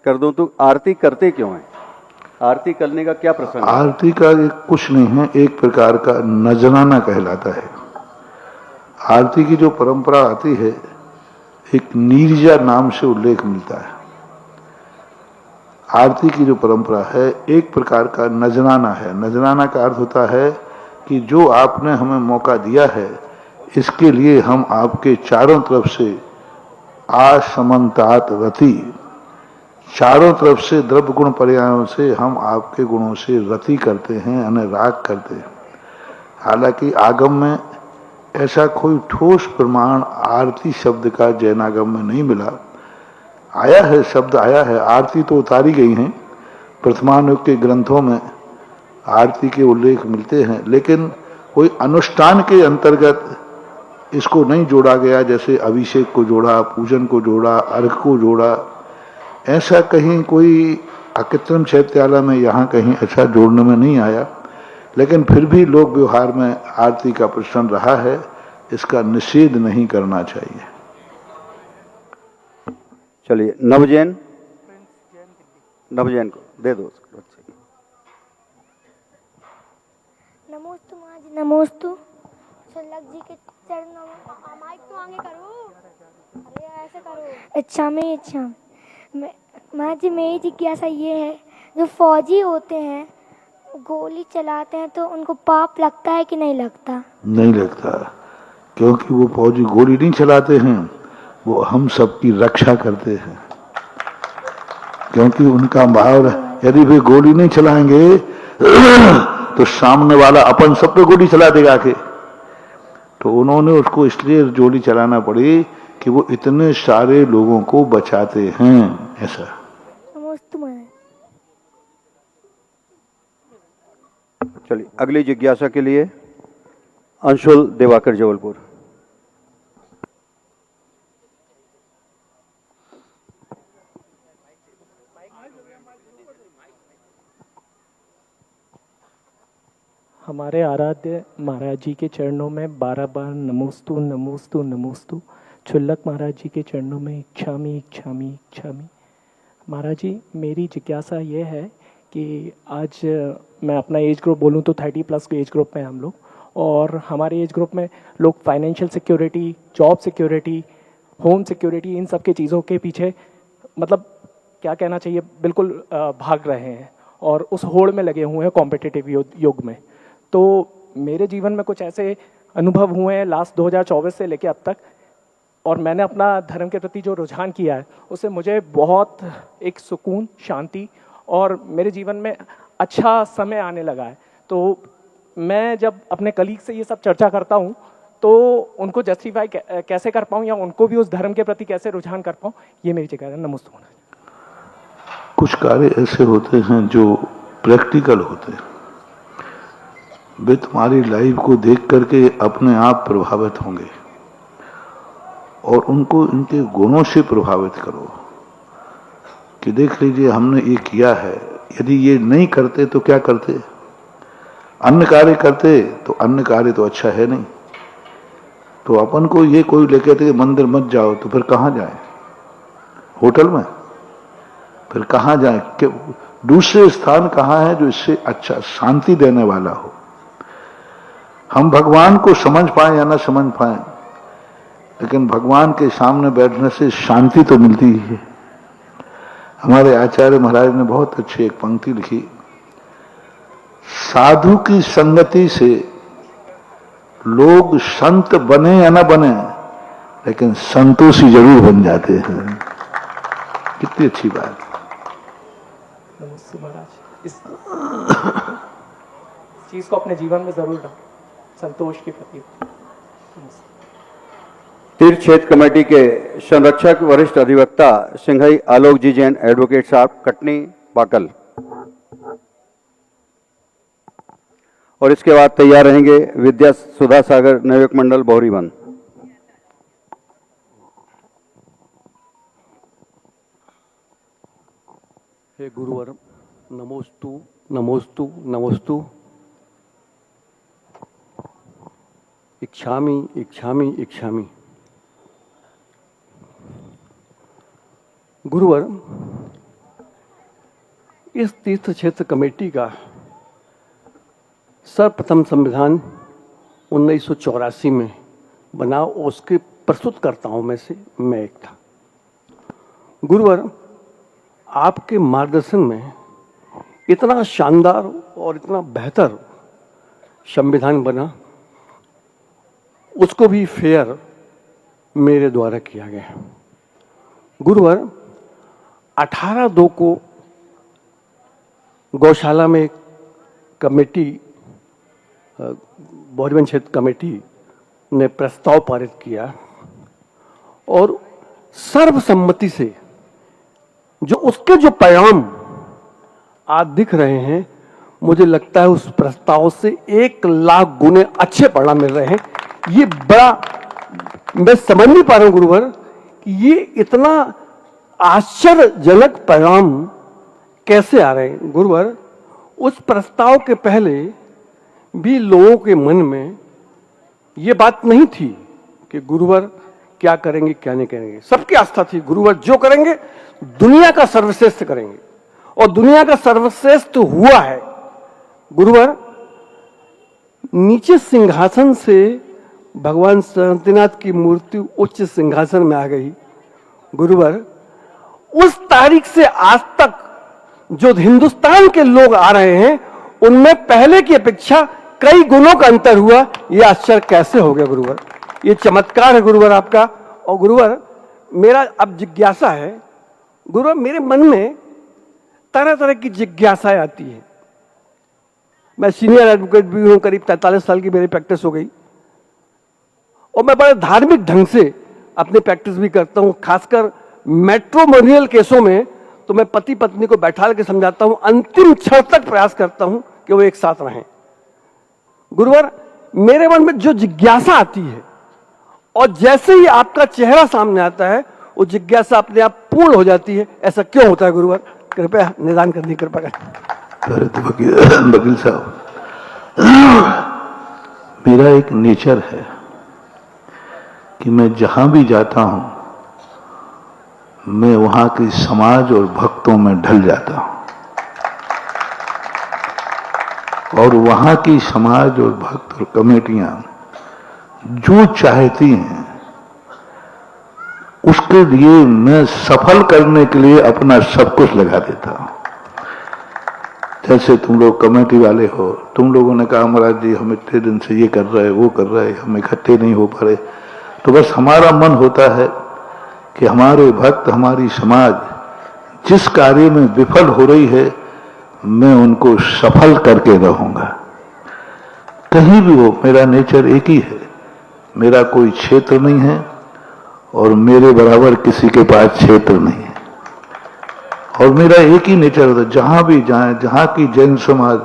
कर दूं तो आरती करते क्यों हैं? आरती करने का क्या प्रसंग है? आरती का कुछ नहीं है, एक प्रकार का नजराना कहलाता है। आरती की जो परंपरा आती है, एक नीरजा नाम से उल्लेख मिलता है। आरती की जो परंपरा है एक प्रकार का नजराना है। नजराना का अर्थ होता है कि जो आपने हमें मौका दिया है, इसके लिए हम आपके चारों तरफ से आसमंतात रति, चारों तरफ से द्रव्य गुण पर्यायों से हम आपके गुणों से रति करते हैं, अनुराग करते हैं। हालांकि आगम में ऐसा कोई ठोस प्रमाण आरती शब्द का जैनागम में नहीं मिला। आया है, शब्द आया है, आरती तो उतारी गई हैं, प्रथमानुग के ग्रंथों में आरती के उल्लेख मिलते हैं, लेकिन कोई अनुष्ठान के अंतर्गत इसको नहीं जोड़ा गया। जैसे अभिषेक को जोड़ा, पूजन को जोड़ा, अर्घ को जोड़ा, ऐसा कहीं कोई अकृत्रिम चैत्यालय में यहाँ कहीं ऐसा जोड़ने में नहीं आया। लेकिन फिर भी लोक व्यवहार में आरती का प्रचलन रहा है, इसका निषेध नहीं करना चाहिए। चलिए, नवजैन, नवजैन को दे दो। नमोस्तु महाराज, नमोस्तु। छल्लक जी के चरणों में माइक तो आगे करो, अरे ऐसे करो। अच्छा में अच्छा महाराज जी, मेरी जिज्ञासा ये है, जो फौजी होते हैं गोली चलाते हैं तो उनको पाप लगता है कि नहीं लगता? नहीं लगता, क्योंकि वो फौजी गोली नहीं चलाते हैं, वो हम सबकी रक्षा करते हैं। क्योंकि उनका भाव, यदि वे गोली नहीं चलाएंगे तो सामने वाला अपन सब पे गोली चला देगा के। तो उन्होंने उसको इसलिए गोली चलाना पड़ी कि वो इतने सारे लोगों को बचाते हैं, ऐसा। चलिए, अगली जिज्ञासा के लिए अंशुल दिवाकर जबलपुर। हमारे आराध्य महाराज जी के चरणों में 12 बार नमोस्तु नमोस्तु नमोस्तु। छुल्लक महाराज जी के चरणों में इच्छामी इच्छामी इच्छामी। महाराज जी, मेरी जिज्ञासा ये है कि आज मैं अपना एज ग्रुप बोलूँ तो 30+ के एज ग्रुप में हम लोग, और हमारे एज ग्रुप में लोग financial security, job security, home security, इन सब के चीज़ों के पीछे मतलब क्या कहना चाहिए, बिल्कुल भाग रहे हैं और उस होड़ में लगे हुए हैं कॉम्पिटिटिव युग में। तो मेरे जीवन में कुछ ऐसे अनुभव हुए हैं लास्ट 2024 से लेकर अब तक, और मैंने अपना धर्म के प्रति जो रुझान किया है उससे मुझे बहुत एक सुकून, शांति और मेरे जीवन में अच्छा समय आने लगा है। तो मैं जब अपने कलीग से ये सब चर्चा करता हूँ तो उनको जस्टिफाई कैसे कर पाऊँ या उनको भी उस धर्म के प्रति कैसे रुझान कर पाऊँ, ये मेरी जगह है। नमस्ते। कुछ कार्य ऐसे होते हैं जो प्रैक्टिकल होते हैं, वे तुम्हारी लाइफ को देख करके अपने आप प्रभावित होंगे और उनको इनके गुणों से प्रभावित करो कि देख लीजिए हमने ये किया है, यदि ये नहीं करते तो क्या करते, अन्य कार्य करते तो अन्य कार्य तो अच्छा है नहीं। तो अपन को ये कोई लेके थे मंदिर मत जाओ तो फिर कहाँ जाए, होटल में, फिर कहाँ जाए, कि दूसरे स्थान कहाँ है जो इससे अच्छा शांति देने वाला हो। हम भगवान को समझ पाए या ना समझ पाए, लेकिन भगवान के सामने बैठने से शांति तो मिलती ही है। हमारे आचार्य महाराज ने बहुत अच्छी एक पंक्ति लिखी, साधु की संगति से लोग संत बने या ना बने, लेकिन संतोषी जरूर बन जाते हैं। कितनी अच्छी बात। नमस्ते महाराज, इस चीज को अपने जीवन में जरूर लाओ, संतोष के प्रति। तीर्थ क्षेत्र कमेटी के संरक्षक वरिष्ठ अधिवक्ता सिंघई आलोक जी जैन एडवोकेट साहब, कटनी बाकल, और इसके बाद तैयार रहेंगे विद्या सुधा सागर नवयुवक मंडल बहुरीवन। हे गुरुवर, नमोस्तु नमोस्तु नमोस्तु। इच्छामि इच्छामि इच्छामि। गुरुवर, इस तीर्थ क्षेत्र कमेटी का सर्वप्रथम संविधान 1984 में बना, उसके प्रस्तुतकर्ताओं में से मैं एक था। गुरुवर, आपके मार्गदर्शन में इतना शानदार और इतना बेहतर संविधान बना, उसको भी फेयर मेरे द्वारा किया गया। गुरुवर, 18/2 को गौशाला में कमेटी, बहुरीवन क्षेत्र कमेटी ने प्रस्ताव पारित किया और सर्वसम्मति से जो उसके जो परिणाम आज दिख रहे हैं, मुझे लगता है उस प्रस्ताव से 1 लाख गुने अच्छे परिणाम मिल रहे हैं। ये बड़ा मैं समझ नहीं पा रहा हूं गुरुवर कि ये इतना आश्चर्यजनक परिणाम कैसे आ रहे हैं। गुरुवर, उस प्रस्ताव के पहले भी लोगों के मन में ये बात नहीं थी कि गुरुवर क्या करेंगे क्या नहीं करेंगे। सबकी आस्था थी गुरुवर जो करेंगे दुनिया का सर्वश्रेष्ठ करेंगे, और दुनिया का सर्वश्रेष्ठ हुआ है। गुरुवर, नीचे सिंहासन से भगवान शांतिनाथ की मूर्ति उच्च सिंहासन में आ गई। गुरुवर, उस तारीख से आज तक जो हिंदुस्तान के लोग आ रहे हैं उनमें पहले की अपेक्षा कई गुणों का अंतर हुआ। यह आश्चर्य कैसे हो गया गुरुवर, ये चमत्कार है गुरुवर आपका। और गुरुवर, मेरा अब जिज्ञासा है गुरुवर, मेरे मन में तरह तरह की जिज्ञासाएं आती है। मैं सीनियर एडवोकेट भी हूं, करीब 43 साल की मेरी प्रैक्टिस हो गई, और मैं बड़े धार्मिक ढंग से अपनी प्रैक्टिस भी करता हूं। खासकर मैट्रिमोनियल केसों में तो मैं पति पत्नी को बैठा के समझाता हूं, अंतिम क्षण तक प्रयास करता हूं कि वो एक साथ रहें। गुरुवर, मेरे मन में जो जिज्ञासा आती है और जैसे ही आपका चेहरा सामने आता है वो जिज्ञासा अपने आप पूर्ण हो जाती है। ऐसा क्यों होता है गुरुवर? कृपया निदान करने की कृपा करें। वकील साहब, मेरा एक नेचर है कि मैं जहां भी जाता हूं, मैं वहां के समाज और भक्तों में ढल जाता हूं, और वहां की समाज और भक्त और कमेटियां जो चाहती हैं उसके लिए मैं सफल करने के लिए अपना सब कुछ लगा देता हूं। जैसे तुम लोग कमेटी वाले हो, तुम लोगों ने कहा महाराज जी हम इतने दिन से ये कर रहे वो कर रहे, हम इकट्ठे नहीं हो पा रहे, तो बस हमारा मन होता है कि हमारे भक्त हमारी समाज जिस कार्य में विफल हो रही है मैं उनको सफल करके रहूंगा। कहीं भी हो, मेरा नेचर एक ही है, मेरा कोई क्षेत्र नहीं है और मेरे बराबर किसी के पास क्षेत्र नहीं है, और मेरा एक ही नेचर होता है, जहां भी जाएं, जहां की जैन समाज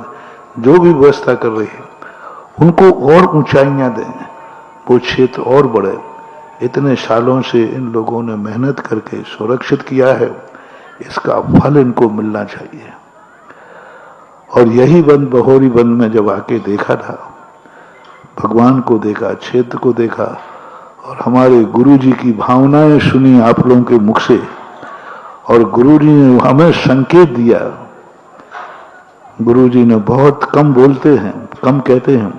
जो भी व्यवस्था कर रही है उनको और ऊंचाइयां दें, वो क्षेत्र और बढ़े। इतने सालों से इन लोगों ने मेहनत करके सुरक्षित किया है, इसका फल इनको मिलना चाहिए। और यही वन बहोरी वन में जब आके देखा था, भगवान को देखा, क्षेत्र को देखा, और हमारे गुरु जी की भावनाएं सुनी आप लोगों के मुख से, और गुरु जी ने हमें संकेत दिया। गुरु जी ने बहुत कम बोलते हैं, कम कहते हैं।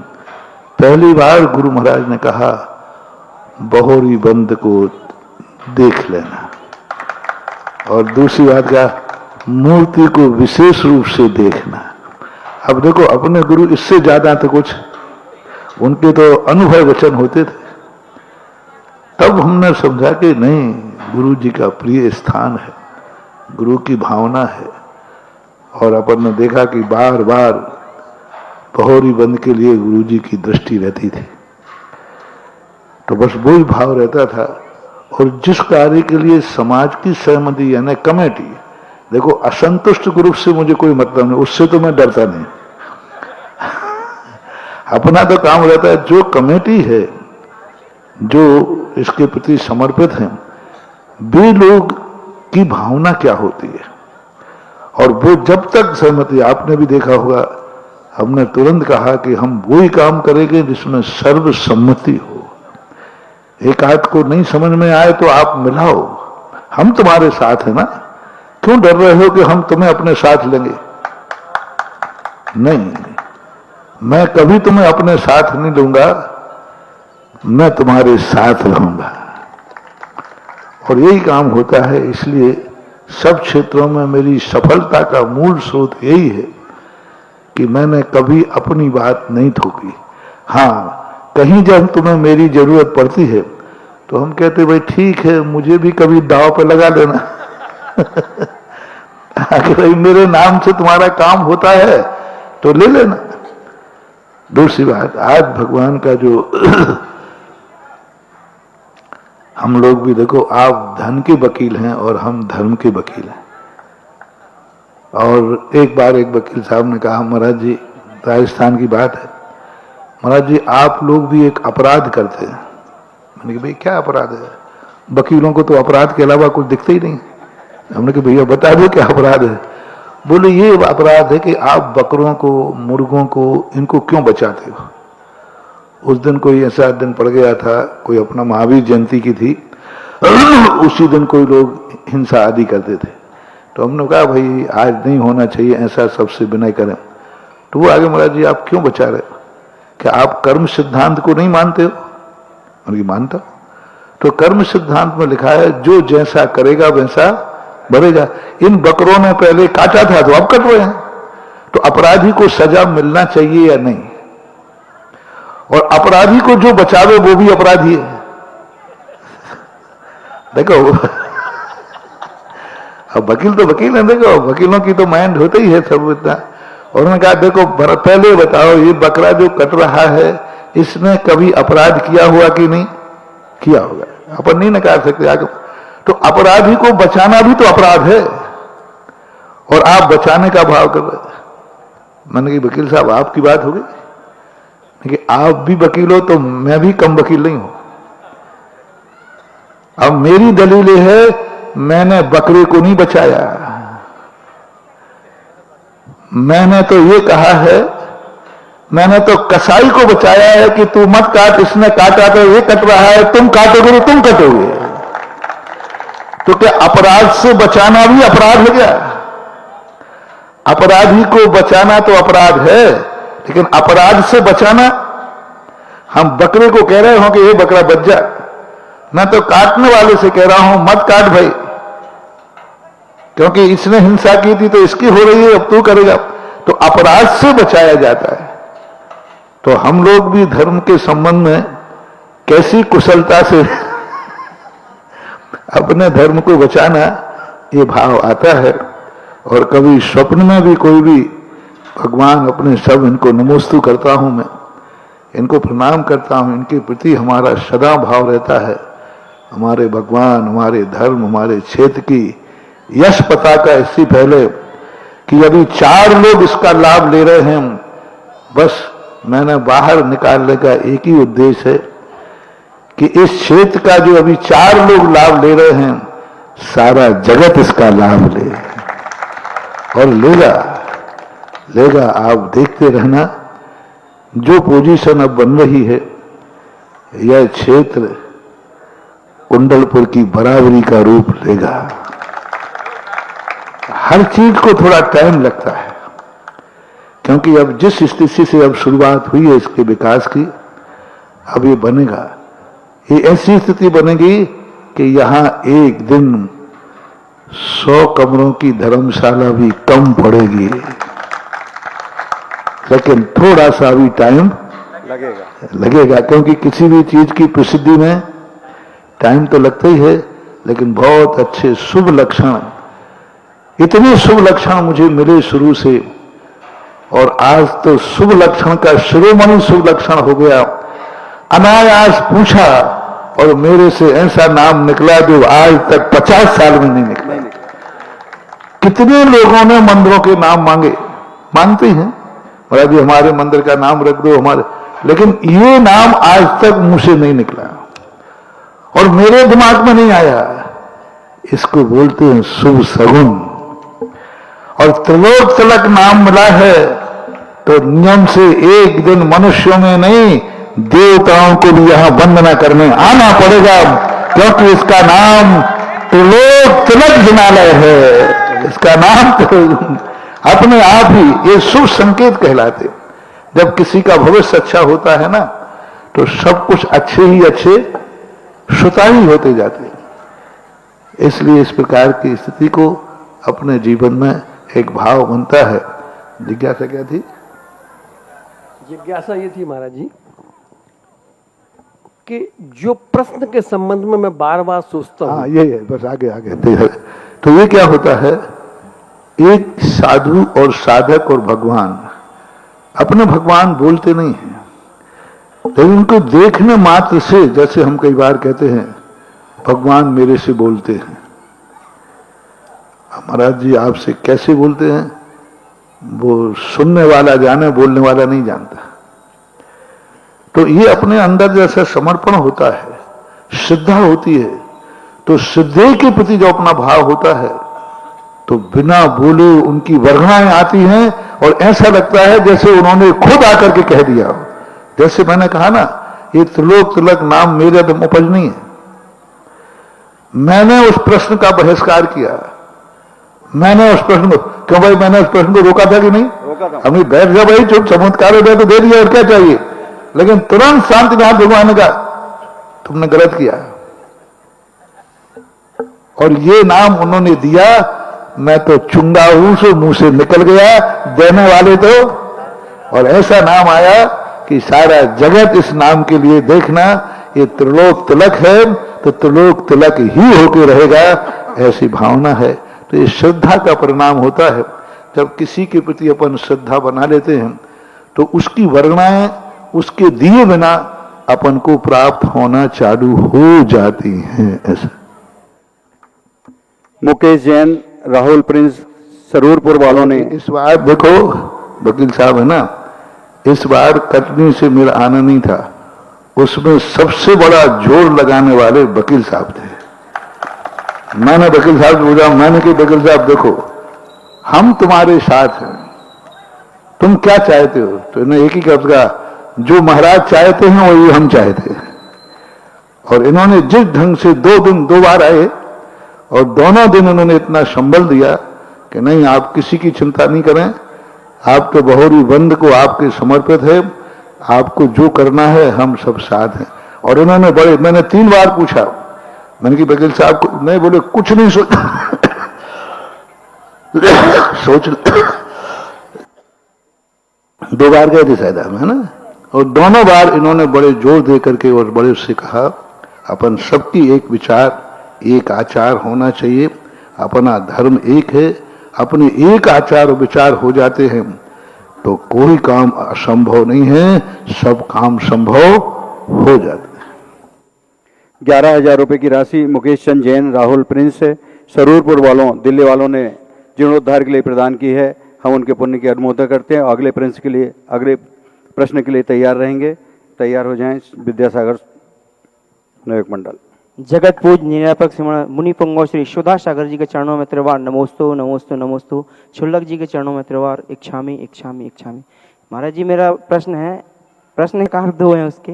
पहली बार गुरु महाराज ने कहा बहोरी बंद को देख लेना, और दूसरी बात कहा मूर्ति को विशेष रूप से देखना। अब देखो अपने गुरु इससे ज्यादा तो कुछ, उनके तो अनुभव वचन होते थे। तब हमने समझा कि नहीं, गुरु जी का प्रिय स्थान है, गुरु की भावना है। और अपन ने देखा कि बार बार बहोरी बंद के लिए गुरु जी की दृष्टि रहती थी, तो बस वही भाव रहता था। और जिस कार्य के लिए समाज की सहमति यानी कमेटी, देखो असंतुष्ट ग्रुप से मुझे कोई मतलब नहीं, उससे तो मैं डरता नहीं। अपना तो काम रहता है, जो कमेटी है जो इसके प्रति समर्पित हैं, वे लोग की भावना क्या होती है, और वो जब तक सहमति, आपने भी देखा होगा हमने तुरंत कहा कि हम वही काम करेंगे जिसमें सर्वसम्मति हो। एक आध को नहीं समझ में आए तो आप मिलाओ, हम तुम्हारे साथ है ना, क्यों डर रहे हो कि हम तुम्हें अपने साथ लेंगे? नहीं, मैं कभी तुम्हें अपने साथ नहीं लूंगा, मैं तुम्हारे साथ रहूंगा। और यही काम होता है। इसलिए सब क्षेत्रों में मेरी सफलता का मूल स्रोत यही है कि मैंने कभी अपनी बात नहीं थोपी। हाँ, कहीं जब तुम्हें मेरी जरूरत पड़ती है तो हम कहते भाई ठीक है, मुझे भी कभी दाव पे लगा देना। कि भाई मेरे नाम से तुम्हारा काम होता है तो ले लेना। दूसरी बात, आज भगवान का जो हम लोग भी देखो, आप धन के वकील हैं और हम धर्म के वकील हैं। और एक बार एक वकील साहब ने कहा, महाराज जी, राजस्थान की बात है, महाराज जी आप लोग भी एक अपराध करते हैं। मैंने कहा भाई क्या अपराध है? वकीलों को तो अपराध के अलावा कुछ दिखता ही नहीं। हमने कहा भैया बता दो क्या अपराध है। बोले ये अपराध है कि आप बकरों को, मुर्गों को, इनको क्यों बचाते हो। उस दिन कोई ऐसा दिन पड़ गया था, कोई अपना महावीर जयंती की थी, उसी दिन कोई लोग हिंसा आदि करते थे। तो हमने कहा भाई आज नहीं होना चाहिए, ऐसा सबसे विनय करें। तो वो आगे, महाराज जी आप क्यों बचा रहे हो, क्या आप कर्म सिद्धांत को नहीं मानते हो? मैंने मानता। तो कर्म सिद्धांत में लिखा है जो जैसा करेगा वैसा भरेगा। इन बकरों ने पहले काटा था तो अब कट रहे हैं, तो अपराधी को सजा मिलना चाहिए या नहीं? और अपराधी को जो बचावे वो भी अपराधी है। देखो अब वकील तो वकील है, देखो वकीलों की तो माइंड होता ही है सब इतना। और उन्होंने कहा देखो पहले बताओ, ये बकरा जो कट रहा है इसने कभी अपराध किया हुआ कि नहीं किया होगा? अपन नहीं नकार सकते आगे। तो अपराधी को बचाना भी तो अपराध है, और आप बचाने का भाव कर रहे। मैंने कहा वकील साहब आपकी बात हो गई कि आप भी वकील हो तो मैं भी कम वकील नहीं हूं। अब मेरी दलील है, मैंने बकरे को नहीं बचाया, मैंने तो ये कहा है मैंने तो कसाई को बचाया है कि तू मत काट, इसने काटा तो ये कट रहा है, तुम काटोगे तो तुम कटोगे। तो क्या अपराध से बचाना भी अपराध हो गया? अपराधी को बचाना तो अपराध है, लेकिन अपराध से बचाना, हम बकरे को कह रहे हो कि ये बकरा बच जा, मैं तो काटने वाले से कह रहा हूं मत काट भाई, क्योंकि इसने हिंसा की थी तो इसकी हो रही है, अब तू करेगा। तो अपराध से बचाया जाता है। तो हम लोग भी धर्म के संबंध में कैसी कुशलता से अपने धर्म को बचाना, ये भाव आता है। और कभी स्वप्न में भी कोई भी भगवान अपने सब इनको नमोस्तु करता हूं, मैं इनको प्रणाम करता हूं, इनके प्रति हमारा सदा भाव रहता है। हमारे भगवान, हमारे धर्म, हमारे क्षेत्र की यश पताका इससे पहले कि अभी 4 लोग इसका लाभ ले रहे हैं, बस मैंने बाहर निकालने का एक ही उद्देश्य है कि इस क्षेत्र का जो अभी 4 लोग लाभ ले रहे हैं, सारा जगत इसका लाभ ले और लेगा। आप देखते रहना, जो पोजीशन अब बन रही है, यह क्षेत्र कुंडलपुर की बराबरी का रूप लेगा। हर चीज को थोड़ा टाइम लगता है, क्योंकि अब जिस स्थिति से अब शुरुआत हुई है इसके विकास की, अब ये बनेगा, ये ऐसी स्थिति बनेगी कि यहां एक दिन 100 कमरों की धर्मशाला भी कम पड़ेगी। लेकिन थोड़ा सा भी टाइम लगेगा, क्योंकि किसी भी चीज की प्रसिद्धि में टाइम तो लगता ही है। लेकिन बहुत अच्छे शुभ लक्षण, इतने शुभ लक्षण मुझे मिले शुरू से, और आज तो शुभ लक्षण का शिरोमणि शुभ लक्षण हो गया। अनायास पूछा और मेरे से ऐसा नाम निकला जो आज तक 50 साल में नहीं निकला। कितने लोगों ने मंदिरों के नाम मांगते हैं, महाराज जी हमारे मंदिर का नाम रख दो हमारे, लेकिन ये नाम आज तक मुंह से नहीं निकला और मेरे दिमाग में नहीं आया। इसको बोलते हैं शुभ सगुन। और त्रिलोक तिलक नाम मिला है तो नियम से एक दिन मनुष्यों में नहीं, देवताओं को भी यहां वंदना करने आना पड़ेगा, क्योंकि इसका नाम त्रिलोक तिलक जिनालय है। इसका नाम तो अपने आप ही ये शुभ संकेत कहलाते। जब किसी का भविष्य अच्छा होता है ना, तो सब कुछ अच्छे ही अच्छे श्रुता ही होते जाते हैं। इसलिए इस प्रकार की स्थिति को अपने जीवन में एक भाव बनता है। जिज्ञासा क्या थी? जिज्ञासा ये थी महाराज जी कि जो प्रश्न के संबंध में मैं बार बार सोचता हूँ, ये है, बस आगे तो ये क्या होता है, एक साधु और साधक और भगवान, अपने भगवान बोलते नहीं हैं, लेकिन उनको देखने मात्र से, जैसे हम कई बार कहते हैं भगवान मेरे से बोलते हैं। महाराज जी आपसे कैसे बोलते हैं, वो सुनने वाला जाने, बोलने वाला नहीं जानता। तो ये अपने अंदर जैसा समर्पण होता है, श्रद्धा होती है, तो श्रद्धे के प्रति जो अपना भाव होता है, तो बिना बोले उनकी वर्णनाएं आती हैं और ऐसा लगता है जैसे उन्होंने खुद आकर के कह दिया। जैसे मैंने कहा ना, ये त्रिलोक तिलक नाम मेरे दम उपज नहीं है। मैंने उस प्रश्न का बहिष्कार किया, मैंने उस प्रश्न को, क्यों भाई मैंने उस प्रश्न को रोका था कि नहीं? हमें बैठ जा भाई, चुप चमत्कार हो गया तो दे दिया, और क्या चाहिए। लेकिन तुरंत शांतिनाथ भगवान ने कहा तुमने गलत किया, और ये नाम उन्होंने दिया, मैं तो चुंगा हूं, सो मुंह से निकल गया, देने वाले तो, और ऐसा नाम आया कि सारा जगत इस नाम के लिए देखना, ये त्रिलोक तिलक है तो त्रिलोक तिलक ही होके रहेगा, ऐसी भावना है। तो ये श्रद्धा का परिणाम होता है। जब किसी के प्रति अपन श्रद्धा बना लेते हैं तो उसकी वर्णनाएं उसके दिए बिना अपन को प्राप्त होना चालू हो जाती हैं। ऐसा मुकेश जैन, राहुल प्रिंस, सरूरपुर वालों ने इस बार देखो, वकील साहब है ना, इस बार कटनी से मेरा आना नहीं था, उसमें सबसे बड़ा जोर लगाने वाले वकील साहब थे। मैंने वकील साहब से बोला, मैंने कि वकील साहब देखो, हम तुम्हारे साथ हैं, तुम क्या चाहते हो? तो इन्होंने एक ही लफ्ज कहा, जो महाराज चाहते हैं वही हम चाहते हैं। और इन्होंने जिस ढंग से 2 बार आए और दोनों दिन उन्होंने इतना संबल दिया कि नहीं, आप किसी की चिंता नहीं करें, आपके बहुरी बंद को आपके समर्पित है, आपको जो करना है हम सब साथ हैं। और इन्होंने मैंने 3 बार पूछा, मैंने कि वकील साहब को नहीं, बोले कुछ नहीं सोच सोच 2 बार गए थे शायद है ना। और दोनों बार इन्होंने बड़े जोर दे करके और बड़े उससे कहा, अपन सबकी एक विचार, एक आचार होना चाहिए, अपना धर्म एक है, अपने एक आचार और विचार हो जाते हैं तो कोई काम असंभव नहीं है, सब काम संभव हो जाते हैं। 11,000 रुपए की राशि मुकेश चंद जैन, राहुल प्रिंस, सरूरपुर वालों, दिल्ली वालों ने जीर्णोद्धार के लिए प्रदान की है। हम उनके पुण्य की अनुमोदन करते हैं। अगले प्रश्न के लिए तैयार रहेंगे। तैयार हो जाएं विद्यासागर नायक मंडल। जगत पूज निरापक मुनि पुंगव श्री यशोदा सागर जी के चरणों में त्रिवार नमोस्तु नमोस्तु नमोस्तु। छुल्लक जी के चरणों में त्रिवार इच्छामी इच्छामी इच्छामी। महाराज जी मेरा प्रश्न का अर्थ 2 है उसके।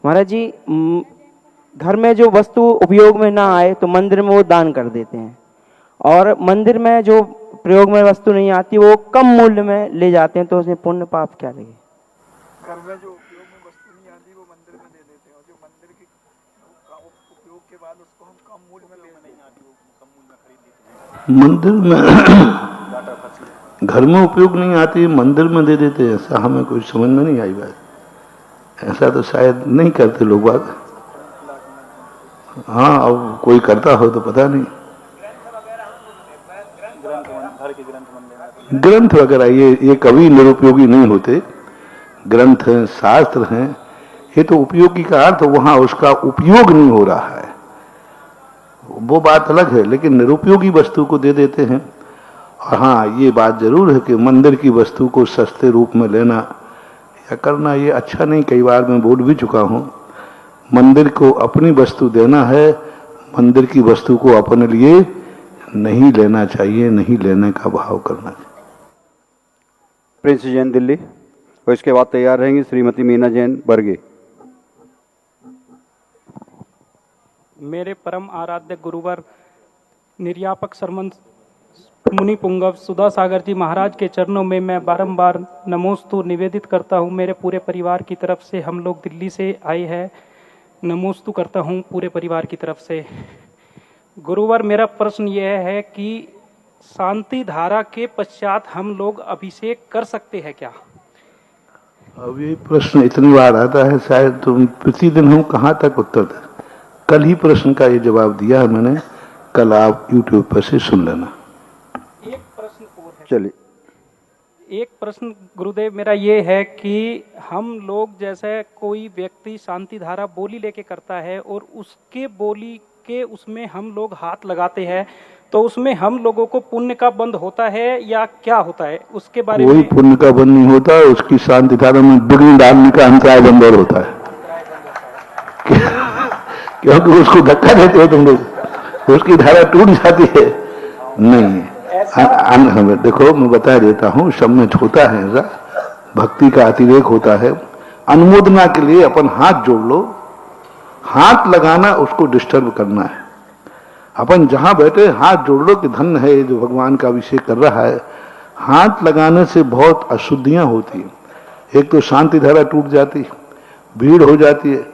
महाराज जी घर में जो वस्तु उपयोग में ना आए तो मंदिर में वो दान कर देते हैं, और मंदिर में जो प्रयोग में वस्तु नहीं आती वो कम मूल्य में ले जाते हैं, तो उसमें पुण्य पाप क्या लगे? घर में जो उपयोग में वस्तु नहीं आती वो मंदिर में दे देते हैं, और जो मंदिर के उपयोग के बाद उसको हम कम मूल्य में नहीं आती वो कम मूल्य में खरीद लेते हैं। मंदिर में घर में उपयोग नहीं आती, मंदिर में दे देते हैं, ऐसा हमें कोई समझ में नहीं आई बात। ऐसा तो शायद नहीं करते लोग बात। हाँ, अब कोई करता हो तो पता नहीं। ग्रंथ वगैरह ये कभी निरुपयोगी नहीं होते। ग्रंथ हैं, शास्त्र हैं, ये तो उपयोगी का अर्थ वहां उसका उपयोग नहीं हो रहा है, वो बात अलग है। लेकिन निरुपयोगी वस्तु को दे देते हैं। और हाँ, ये बात जरूर है कि मंदिर की वस्तु को सस्ते रूप में लेना या करना ये अच्छा नहीं। कई बार मैं बोल भी चुका हूं, मंदिर को अपनी वस्तु देना है, मंदिर की वस्तु को अपने लिए नहीं लेना चाहिए, नहीं लेने का भाव करना चाहिए। प्रिंस जैन दिल्ली, और इसके बाद तैयार रहेंगी श्रीमती मीना जैन बरगे। मेरे परम आराध्य गुरुवर निर्यापक शर्मन मुनि पुंगव सुधा सागर जी महाराज के चरणों में मैं बारंबार नमोस्तु निवेदित करता हूँ। मेरे पूरे परिवार की तरफ से, हम लोग दिल्ली से आए हैं, नमोस्तु करता हूँ पूरे परिवार की तरफ से। गुरुवर मेरा प्रश्न यह है कि शांति धारा के पश्चात हम लोग अभिषेक कर सकते हैं क्या? अब ये प्रश्न इतनी बार आता है, शायद तुम प्रतिदिन हम कहाँ तक उत्तर दें। कल ही प्रश्न का ये जवाब दिया है मैंने, कल आप YouTube पर से सुन लेना। एक प्रश्न और है। चलिए, एक प्रश्न गुरुदेव मेरा ये है कि हम लोग जैसे कोई व्यक्ति शांति धारा बोली लेके करता है और उसके बोली के उसमें हम लोग हाथ लगाते हैं, तो उसमें हम लोगों को पुण्य का बंध होता है या क्या होता है उसके बारे में? कोई पुण्य का बंध नहीं होता, उसकी शांति धारा में विघ्न डालने का अंतराय बंद और होता है। क्योंकि उसको धक्का देते हो तुम लोग, उसकी धारा टूट जाती है। नहीं, देखो मैं बता देता हूँ, सब में होता है ऐसा, भक्ति का अतिरेक होता है। अनुमोदना के लिए अपन हाथ जोड़ लो, हाथ लगाना उसको डिस्टर्ब करना है। अपन जहां बैठे हाथ जोड़ लो कि धन्य है जो भगवान का अभिषेक कर रहा है। हाथ लगाने से बहुत अशुद्धियां होती है। एक तो शांति धारा टूट जाती है, भीड़ हो जाती है।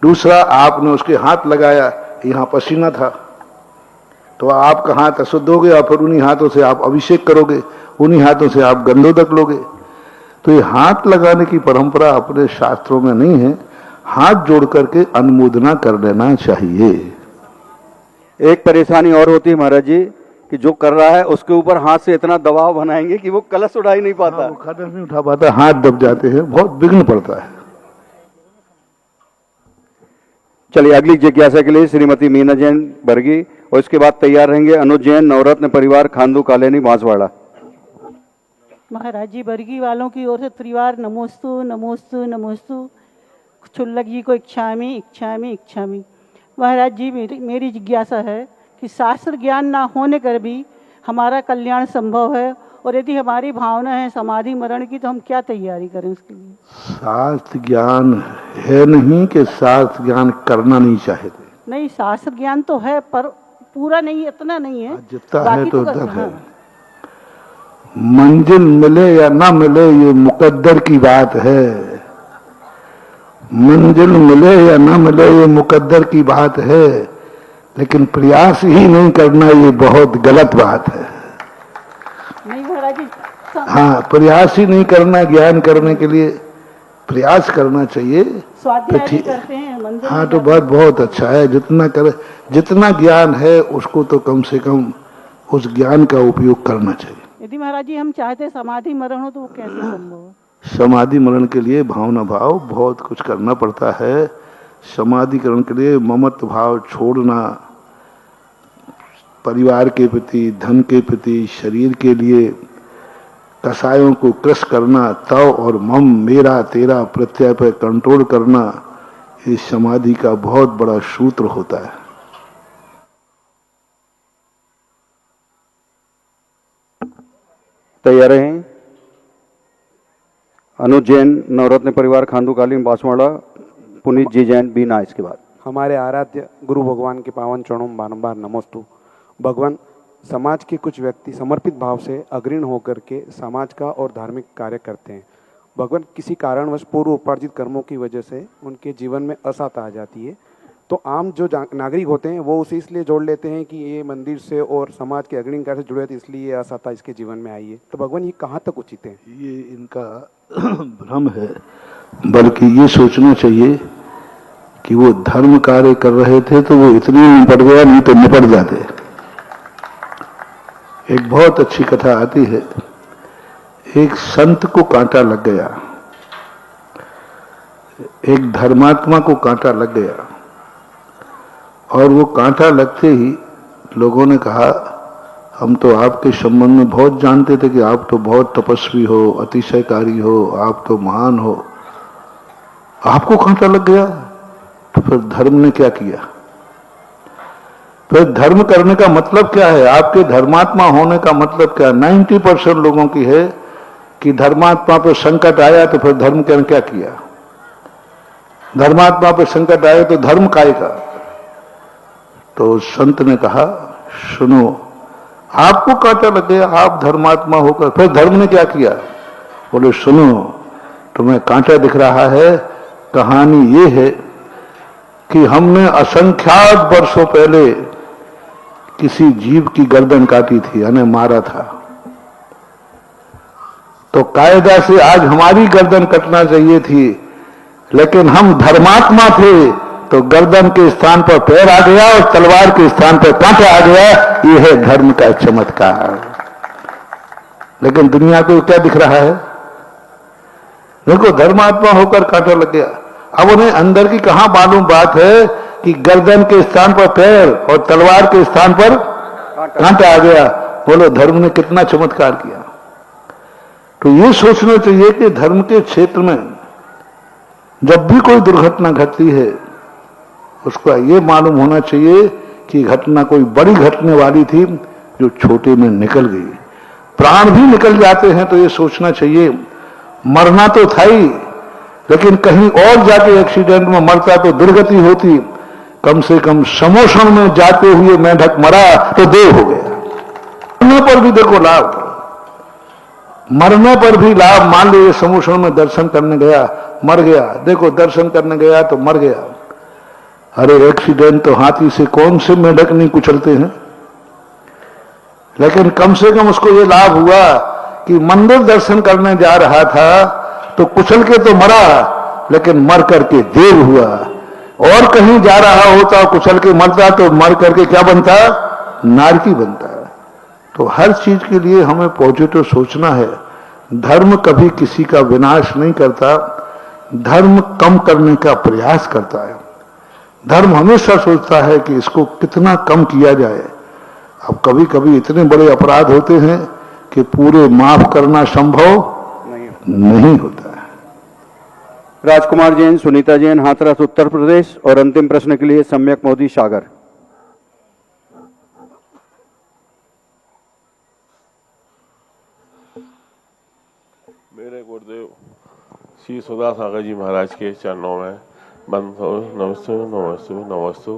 दूसरा, आपने उसके हाथ लगाया, यहाँ पसीना था, तो आपका हाथ अशुद्ध हो गया, फिर उन्हीं हाथों से आप अभिषेक करोगे, उन्हीं हाथों से आप गंधोदक लोगे। तो ये हाथ लगाने की परंपरा अपने शास्त्रों में नहीं है। हाथ जोड़ करके अनुमोदना कर लेना चाहिए। एक परेशानी और होती है महाराज जी कि जो कर रहा है उसके ऊपर हाथ से इतना दबाव बनाएंगे कि वो कलश उठा ही नहीं पाता। वो कलश नहीं उठा पाता, हाथ दब जाते हैं, बहुत विघ्न पड़ता है। चलिए, अगली जिज्ञासा के लिए श्रीमती मीना जैन बरगी, और इसके बाद तैयार रहेंगे अनुज जैन, नवरत्न परिवार, खांदू कालेनी, बांसवाड़ा। महाराज जी बरगी वालों की ओर से त्रिवार नमोस्तु नमोस्तु नमोस्तु। छुल्लक जी को इच्छामी इच्छामी इच्छामी। महाराज जी मेरी जिज्ञासा है कि शास्त्र ज्ञान ना होने कर भी हमारा कल्याण संभव है और यदि हमारी भावना है समाधि मरण की तो हम क्या तैयारी करें उसके लिए? शास्त्र ज्ञान है नहीं कि शास्त्र ज्ञान करना नहीं चाहते। नहीं, शास्त्र ज्ञान तो है पर पूरा नहीं, इतना नहीं है, जितना है तो उतना है। हाँ। मंजिल मिले या ना मिले ये मुकद्दर की बात है। मंजिल मिले या ना मिले ये मुकद्दर की बात है, लेकिन प्रयास ही नहीं करना ये बहुत गलत बात है। नहीं महाराज जी, हाँ, प्रयास ही नहीं करना, ज्ञान करने के लिए प्रयास करना चाहिए। स्वाध्याय ठीक भी करते हैं, मंदिर हाँ, भी तो जाते हैं। बहुत अच्छा है। जितना करे, जितना ज्ञान है उसको तो कम से कम उस ज्ञान का उपयोग करना चाहिए। यदि महाराज जी हम चाहते समाधि मरण हो तो वो कैसे संभव है? समाधि मरण के लिए भावना भाव बहुत कुछ करना पड़ता है। समाधिकरण के लिए ममत्व भाव छोड़ना, परिवार के प्रति, धन के प्रति, शरीर के लिए कसायों को क्रश करना, तव और मम, मेरा तेरा प्रत्यय पर कंट्रोल करना, इस समाधि का बहुत बड़ा सूत्र होता है। तैयार हैं? अनुज जैन, नवरत्न परिवार, खांडूकालीन, बांसवाड़ा, पुनीत जी जैन, बीना। इसके बाद हमारे आराध्य गुरु भगवान के पावन चरणों में बारंबार नमोस्तु। भगवान, समाज के कुछ व्यक्ति समर्पित भाव से अग्रणी होकर के समाज का और धार्मिक कार्य करते हैं। भगवान, किसी कारणवश पूर्व उपार्जित कर्मों की वजह से उनके जीवन में असहता आ जाती है, तो आम जो नागरिक होते हैं वो उसे इसलिए जोड़ लेते हैं कि ये मंदिर से और समाज के अग्रणी कार्य से जुड़े थे, इसलिए ये असहता इसके जीवन में आई है। तो भगवान, ये कहाँ तक उचित है? ये इनका भ्रम है। बल्कि ये सोचना चाहिए कि वो धर्म कार्य कर रहे थे तो वो इतने निपट गया, नहीं तो निपट जाते। एक बहुत अच्छी कथा आती है। एक संत को कांटा लग गया, एक धर्मात्मा को कांटा लग गया, और वो कांटा लगते ही लोगों ने कहा, हम तो आपके संबंध में बहुत जानते थे कि आप तो बहुत तपस्वी हो, अतिशयकारी हो, आप तो महान हो, आपको कांटा लग गया। तो फिर धर्म ने क्या किया? फिर धर्म करने का मतलब क्या है? आपके धर्मात्मा होने का मतलब क्या? 90% लोगों की है कि धर्मात्मा पर संकट आया तो फिर धर्म ने क्या किया? धर्मात्मा पर संकट आया तो धर्म काय का? तो संत ने कहा, सुनो, आपको कांटा लग गया, आप धर्मात्मा होकर, फिर धर्म ने क्या किया? बोले, सुनो, तुम्हें कांटा दिख रहा है, कहानी ये है कि हमने असंख्यात वर्षों पहले किसी जीव की गर्दन काटी थी, यानी मारा था। तो कायदा से आज हमारी गर्दन कटना चाहिए थी, लेकिन हम धर्मात्मा थे तो गर्दन के स्थान पर पैर आ गया और तलवार के स्थान पर कांटा आ गया। यह है धर्म का चमत्कार। लेकिन दुनिया को क्या दिख रहा है? देखो, धर्मात्मा होकर कांटा लग गया। अब उन्हें अंदर की कहां मालूम बात है कि गर्दन के स्थान पर पैर और तलवार के स्थान पर कांटा आ गया। बोलो, धर्म ने कितना चमत्कार किया। तो ये सोचना चाहिए कि धर्म के क्षेत्र में जब भी कोई दुर्घटना घटती है, उसको ये मालूम होना चाहिए कि घटना कोई बड़ी घटने वाली थी जो छोटे में निकल गई। प्राण भी निकल जाते हैं तो ये सोचना चाहिए, मरना तो था ही, लेकिन कहीं और जाके एक्सीडेंट में मरता तो दुर्गति होती। कम से कम समोषण में जाते हुए मेंढक मरा तो देव हो गया। मरने पर भी देखो लाभ, मरने पर भी लाभ। मान लीजिए समोषण में दर्शन करने गया, मर गया, देखो दर्शन करने गया तो मर गया। अरे एक्सीडेंट तो हाथी से कौन से मेंढक नहीं कुचलते हैं, लेकिन कम से कम उसको ये लाभ हुआ कि मंदिर दर्शन करने जा रहा था तो कुचल के तो मरा, लेकिन मर करके देव हुआ। और कहीं जा रहा होता, कुचल के मरता तो मर करके क्या बनता? नारकी बनता। तो हर चीज के लिए हमें पॉजिटिव सोचना है। धर्म कभी किसी का विनाश नहीं करता, धर्म कम करने का प्रयास करता है। धर्म हमेशा सोचता है कि इसको कितना कम किया जाए। अब कभी कभी इतने बड़े अपराध होते हैं कि पूरे माफ करना संभव नहीं होता है। राजकुमार जैन, सुनीता जैन, हाथरस, उत्तर प्रदेश। और अंतिम प्रश्न के लिए सम्यक मोदी, सागर। अपने गुरुदेव श्री सुधा सागर जी महाराज के चरणों में नमस्तु नमस्तु नमस्तु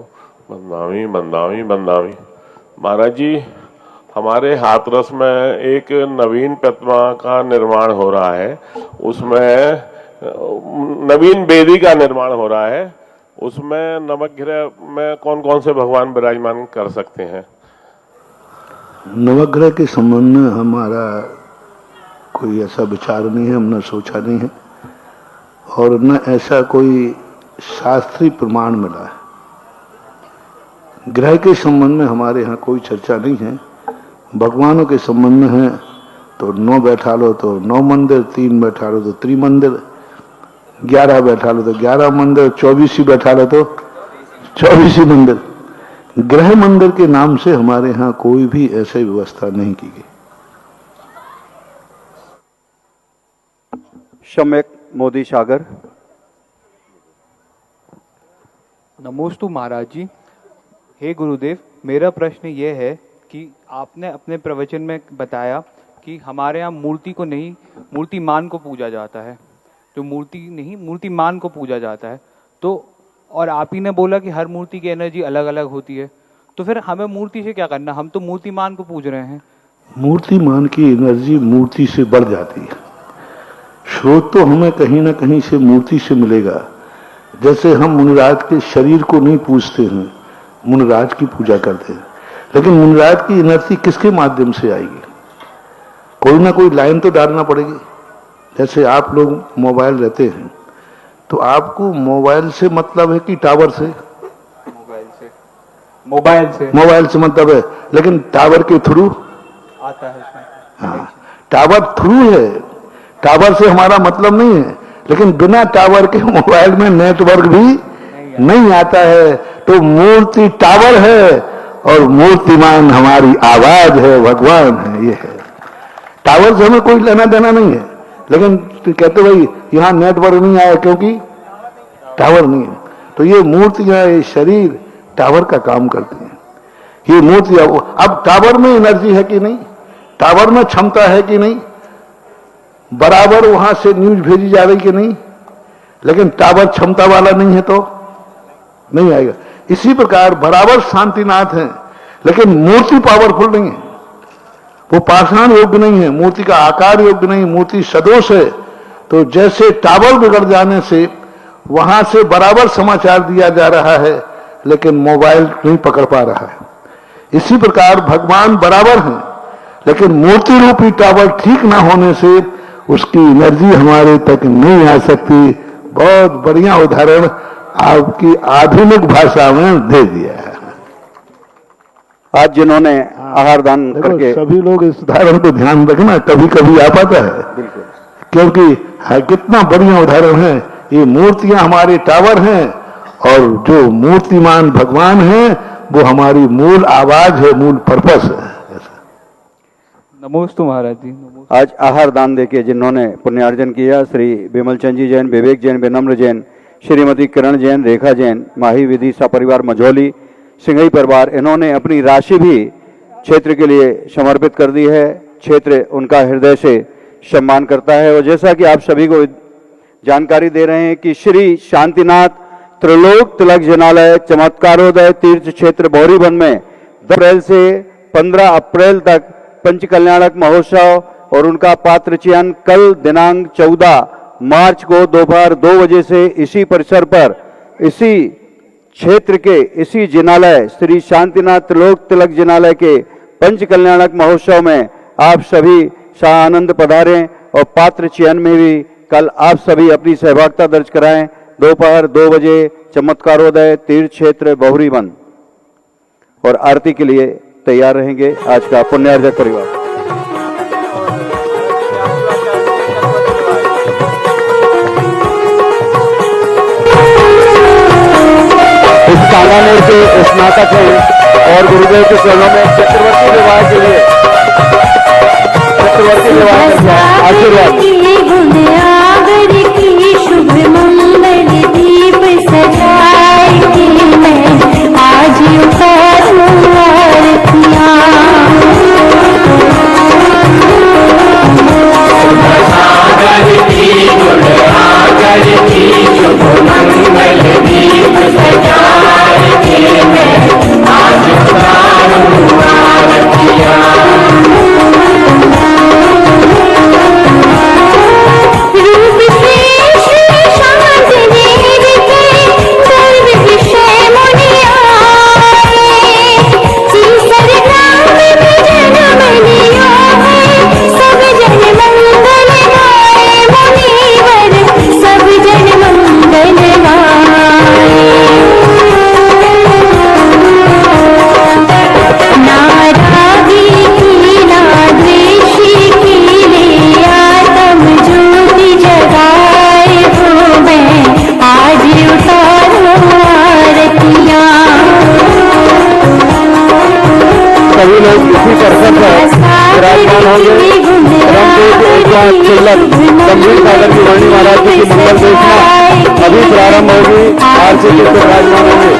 बंदामी बंदामी बंदामी। महाराज जी, हमारे हाथरस में एक नवीन प्रतिमा का निर्माण हो रहा है, उसमें नवीन वेदी का निर्माण हो रहा है, उसमें नवग्रह में कौन कौन से भगवान विराजमान कर सकते हैं? नवग्रह के संबंध में हमारा कोई ऐसा विचार नहीं है, हमने सोचा नहीं है और न ऐसा कोई शास्त्रीय प्रमाण मिला है। ग्रह के संबंध में हमारे यहाँ कोई चर्चा नहीं है। भगवानों के संबंध में है तो 9 बैठा लो तो 9 मंदिर, 3 बैठा लो तो त्रिमंदिर, 11 बैठा लो तो 11 मंदिर, 24 ही बैठा लो तो 24 ही मंदिर। ग्रह मंदिर के नाम से हमारे यहाँ कोई भी ऐसी व्यवस्था नहीं की गई। सम्यक मोदी सागर। नमोस्तु महाराज जी। हे गुरुदेव, मेरा प्रश्न ये है कि आपने अपने प्रवचन में बताया कि हमारे यहाँ मूर्ति को नहीं, मूर्तिमान को पूजा जाता है, जो मूर्ति नहीं मूर्तिमान को पूजा जाता है। तो और आप ही ने बोला कि हर मूर्ति की एनर्जी अलग अलग होती है, तो फिर हमें मूर्ति से क्या करना? हम तो मूर्तिमान को पूज रहे हैं। मूर्तिमान की एनर्जी मूर्ति से बढ़ जाती है। स्रोत तो हमें कहीं ना कहीं से मूर्ति से मिलेगा। जैसे हम मुनिराज के शरीर को नहीं पूजते हैं, मुनिराज की पूजा करते हैं, लेकिन मुनिराज की एनर्जी किसके माध्यम से आएगी? कोई ना कोई लाइन तो डालना पड़ेगी। जैसे आप लोग मोबाइल रहते हैं तो आपको मोबाइल से मतलब है कि टावर से? मोबाइल से मतलब है, लेकिन टावर के थ्रू आता है। हाँ, टावर थ्रू है, टावर से हमारा मतलब नहीं है, लेकिन बिना टावर के मोबाइल में नेटवर्क भी नहीं आता है। तो मूर्ति टावर है और मूर्तिमान हमारी आवाज है, भगवान है। ये है, टावर से हमें कोई लेना देना नहीं है, लेकिन कहते भाई यहाँ नेटवर्क नहीं आया क्योंकि टावर नहीं है। तो ये मूर्तियां, ये शरीर टावर का काम करती हैं। ये मूर्तियां, अब टावर में एनर्जी है कि नहीं, टावर में क्षमता है कि नहीं, बराबर वहां से न्यूज भेजी जा रही कि नहीं, लेकिन टावर क्षमता वाला नहीं है तो नहीं आएगा। इसी प्रकार बराबर शांतिनाथ है, लेकिन मूर्ति पावरफुल नहीं है, वो पाषाण योग्य नहीं है, मूर्ति का आकार योग्य नहीं, मूर्ति सदोष है। तो जैसे टावर बिगड़ जाने से वहां से बराबर समाचार दिया जा रहा है, लेकिन मोबाइल नहीं पकड़ पा रहा है। इसी प्रकार भगवान बराबर हैं, लेकिन मूर्ति रूपी टावर ठीक ना होने से उसकी एनर्जी हमारे तक नहीं आ सकती। बहुत बढ़िया उदाहरण आपकी आधुनिक भाषा में दे दिया है। आज जिन्होंने आहार दान करके, सभी लोग इस उदाहरण को ध्यान रखना, कभी कभी आ पाता है, क्योंकि कितना बढ़िया उदाहरण है। ये मूर्तियां हमारे टावर हैं और जो मूर्तिमान भगवान हैं वो हमारी मूल आवाज है, मूल पर्पस है। नमोस्तु महाराज जी। आज आहार दान देके जिन्होंने पुण्यार्जन किया, श्री विमल चंद जी जैन, विवेक जैन, विनम्र जैन, श्रीमती किरण जैन, रेखा जैन, माही विधि सपरिवार मझौली, सिंघई परिवार, इन्होंने अपनी राशि भी क्षेत्र के लिए समर्पित कर दी है। क्षेत्र उनका हृदय से सम्मान करता है। और जैसा कि आप सभी को जानकारी दे रहे हैं कि श्री शांतिनाथ त्रिलोक तिलक जिनालय चमत्कारोदय तीर्थ क्षेत्र भौरीवन में 10 अप्रैल से 15 अप्रैल तक पंच कल्याणक महोत्सव और उनका पात्र चयन कल दिनांक 14 मार्च को दोपहर 2 बजे से इसी परिसर पर, इसी क्षेत्र के इसी जिनालय श्री शांतिनाथ त्रिलोक तिलक जिनालय के पंच कल्याणक महोत्सव में आप सभी सानंद पधारें और पात्र चयन में भी कल आप सभी अपनी सहभागिता दर्ज कराएं। दोपहर 2 बजे चमत्कारोदय तीर्थ क्षेत्र बहुरीवन। और आरती के लिए तैयार रहेंगे आज का पुण्यार्जक परिवार। इस कांगानेर के स्नातक हैं और गुरुदेव के चरणों में चक्रवर्ती विवाह के लिए आशीर्वाद। शुभ मंगल दीप सजाए के मैं आज उतारूं आरतियां। सागर इसी अवसर पर विराजमान होंगे। परमपूज्य एकनाथ शुल्लक गंभीर सागर की वाणी महाराज जी की मंगल देशना अभी प्रारंभ होगी। आरती के विराजमान होंगे।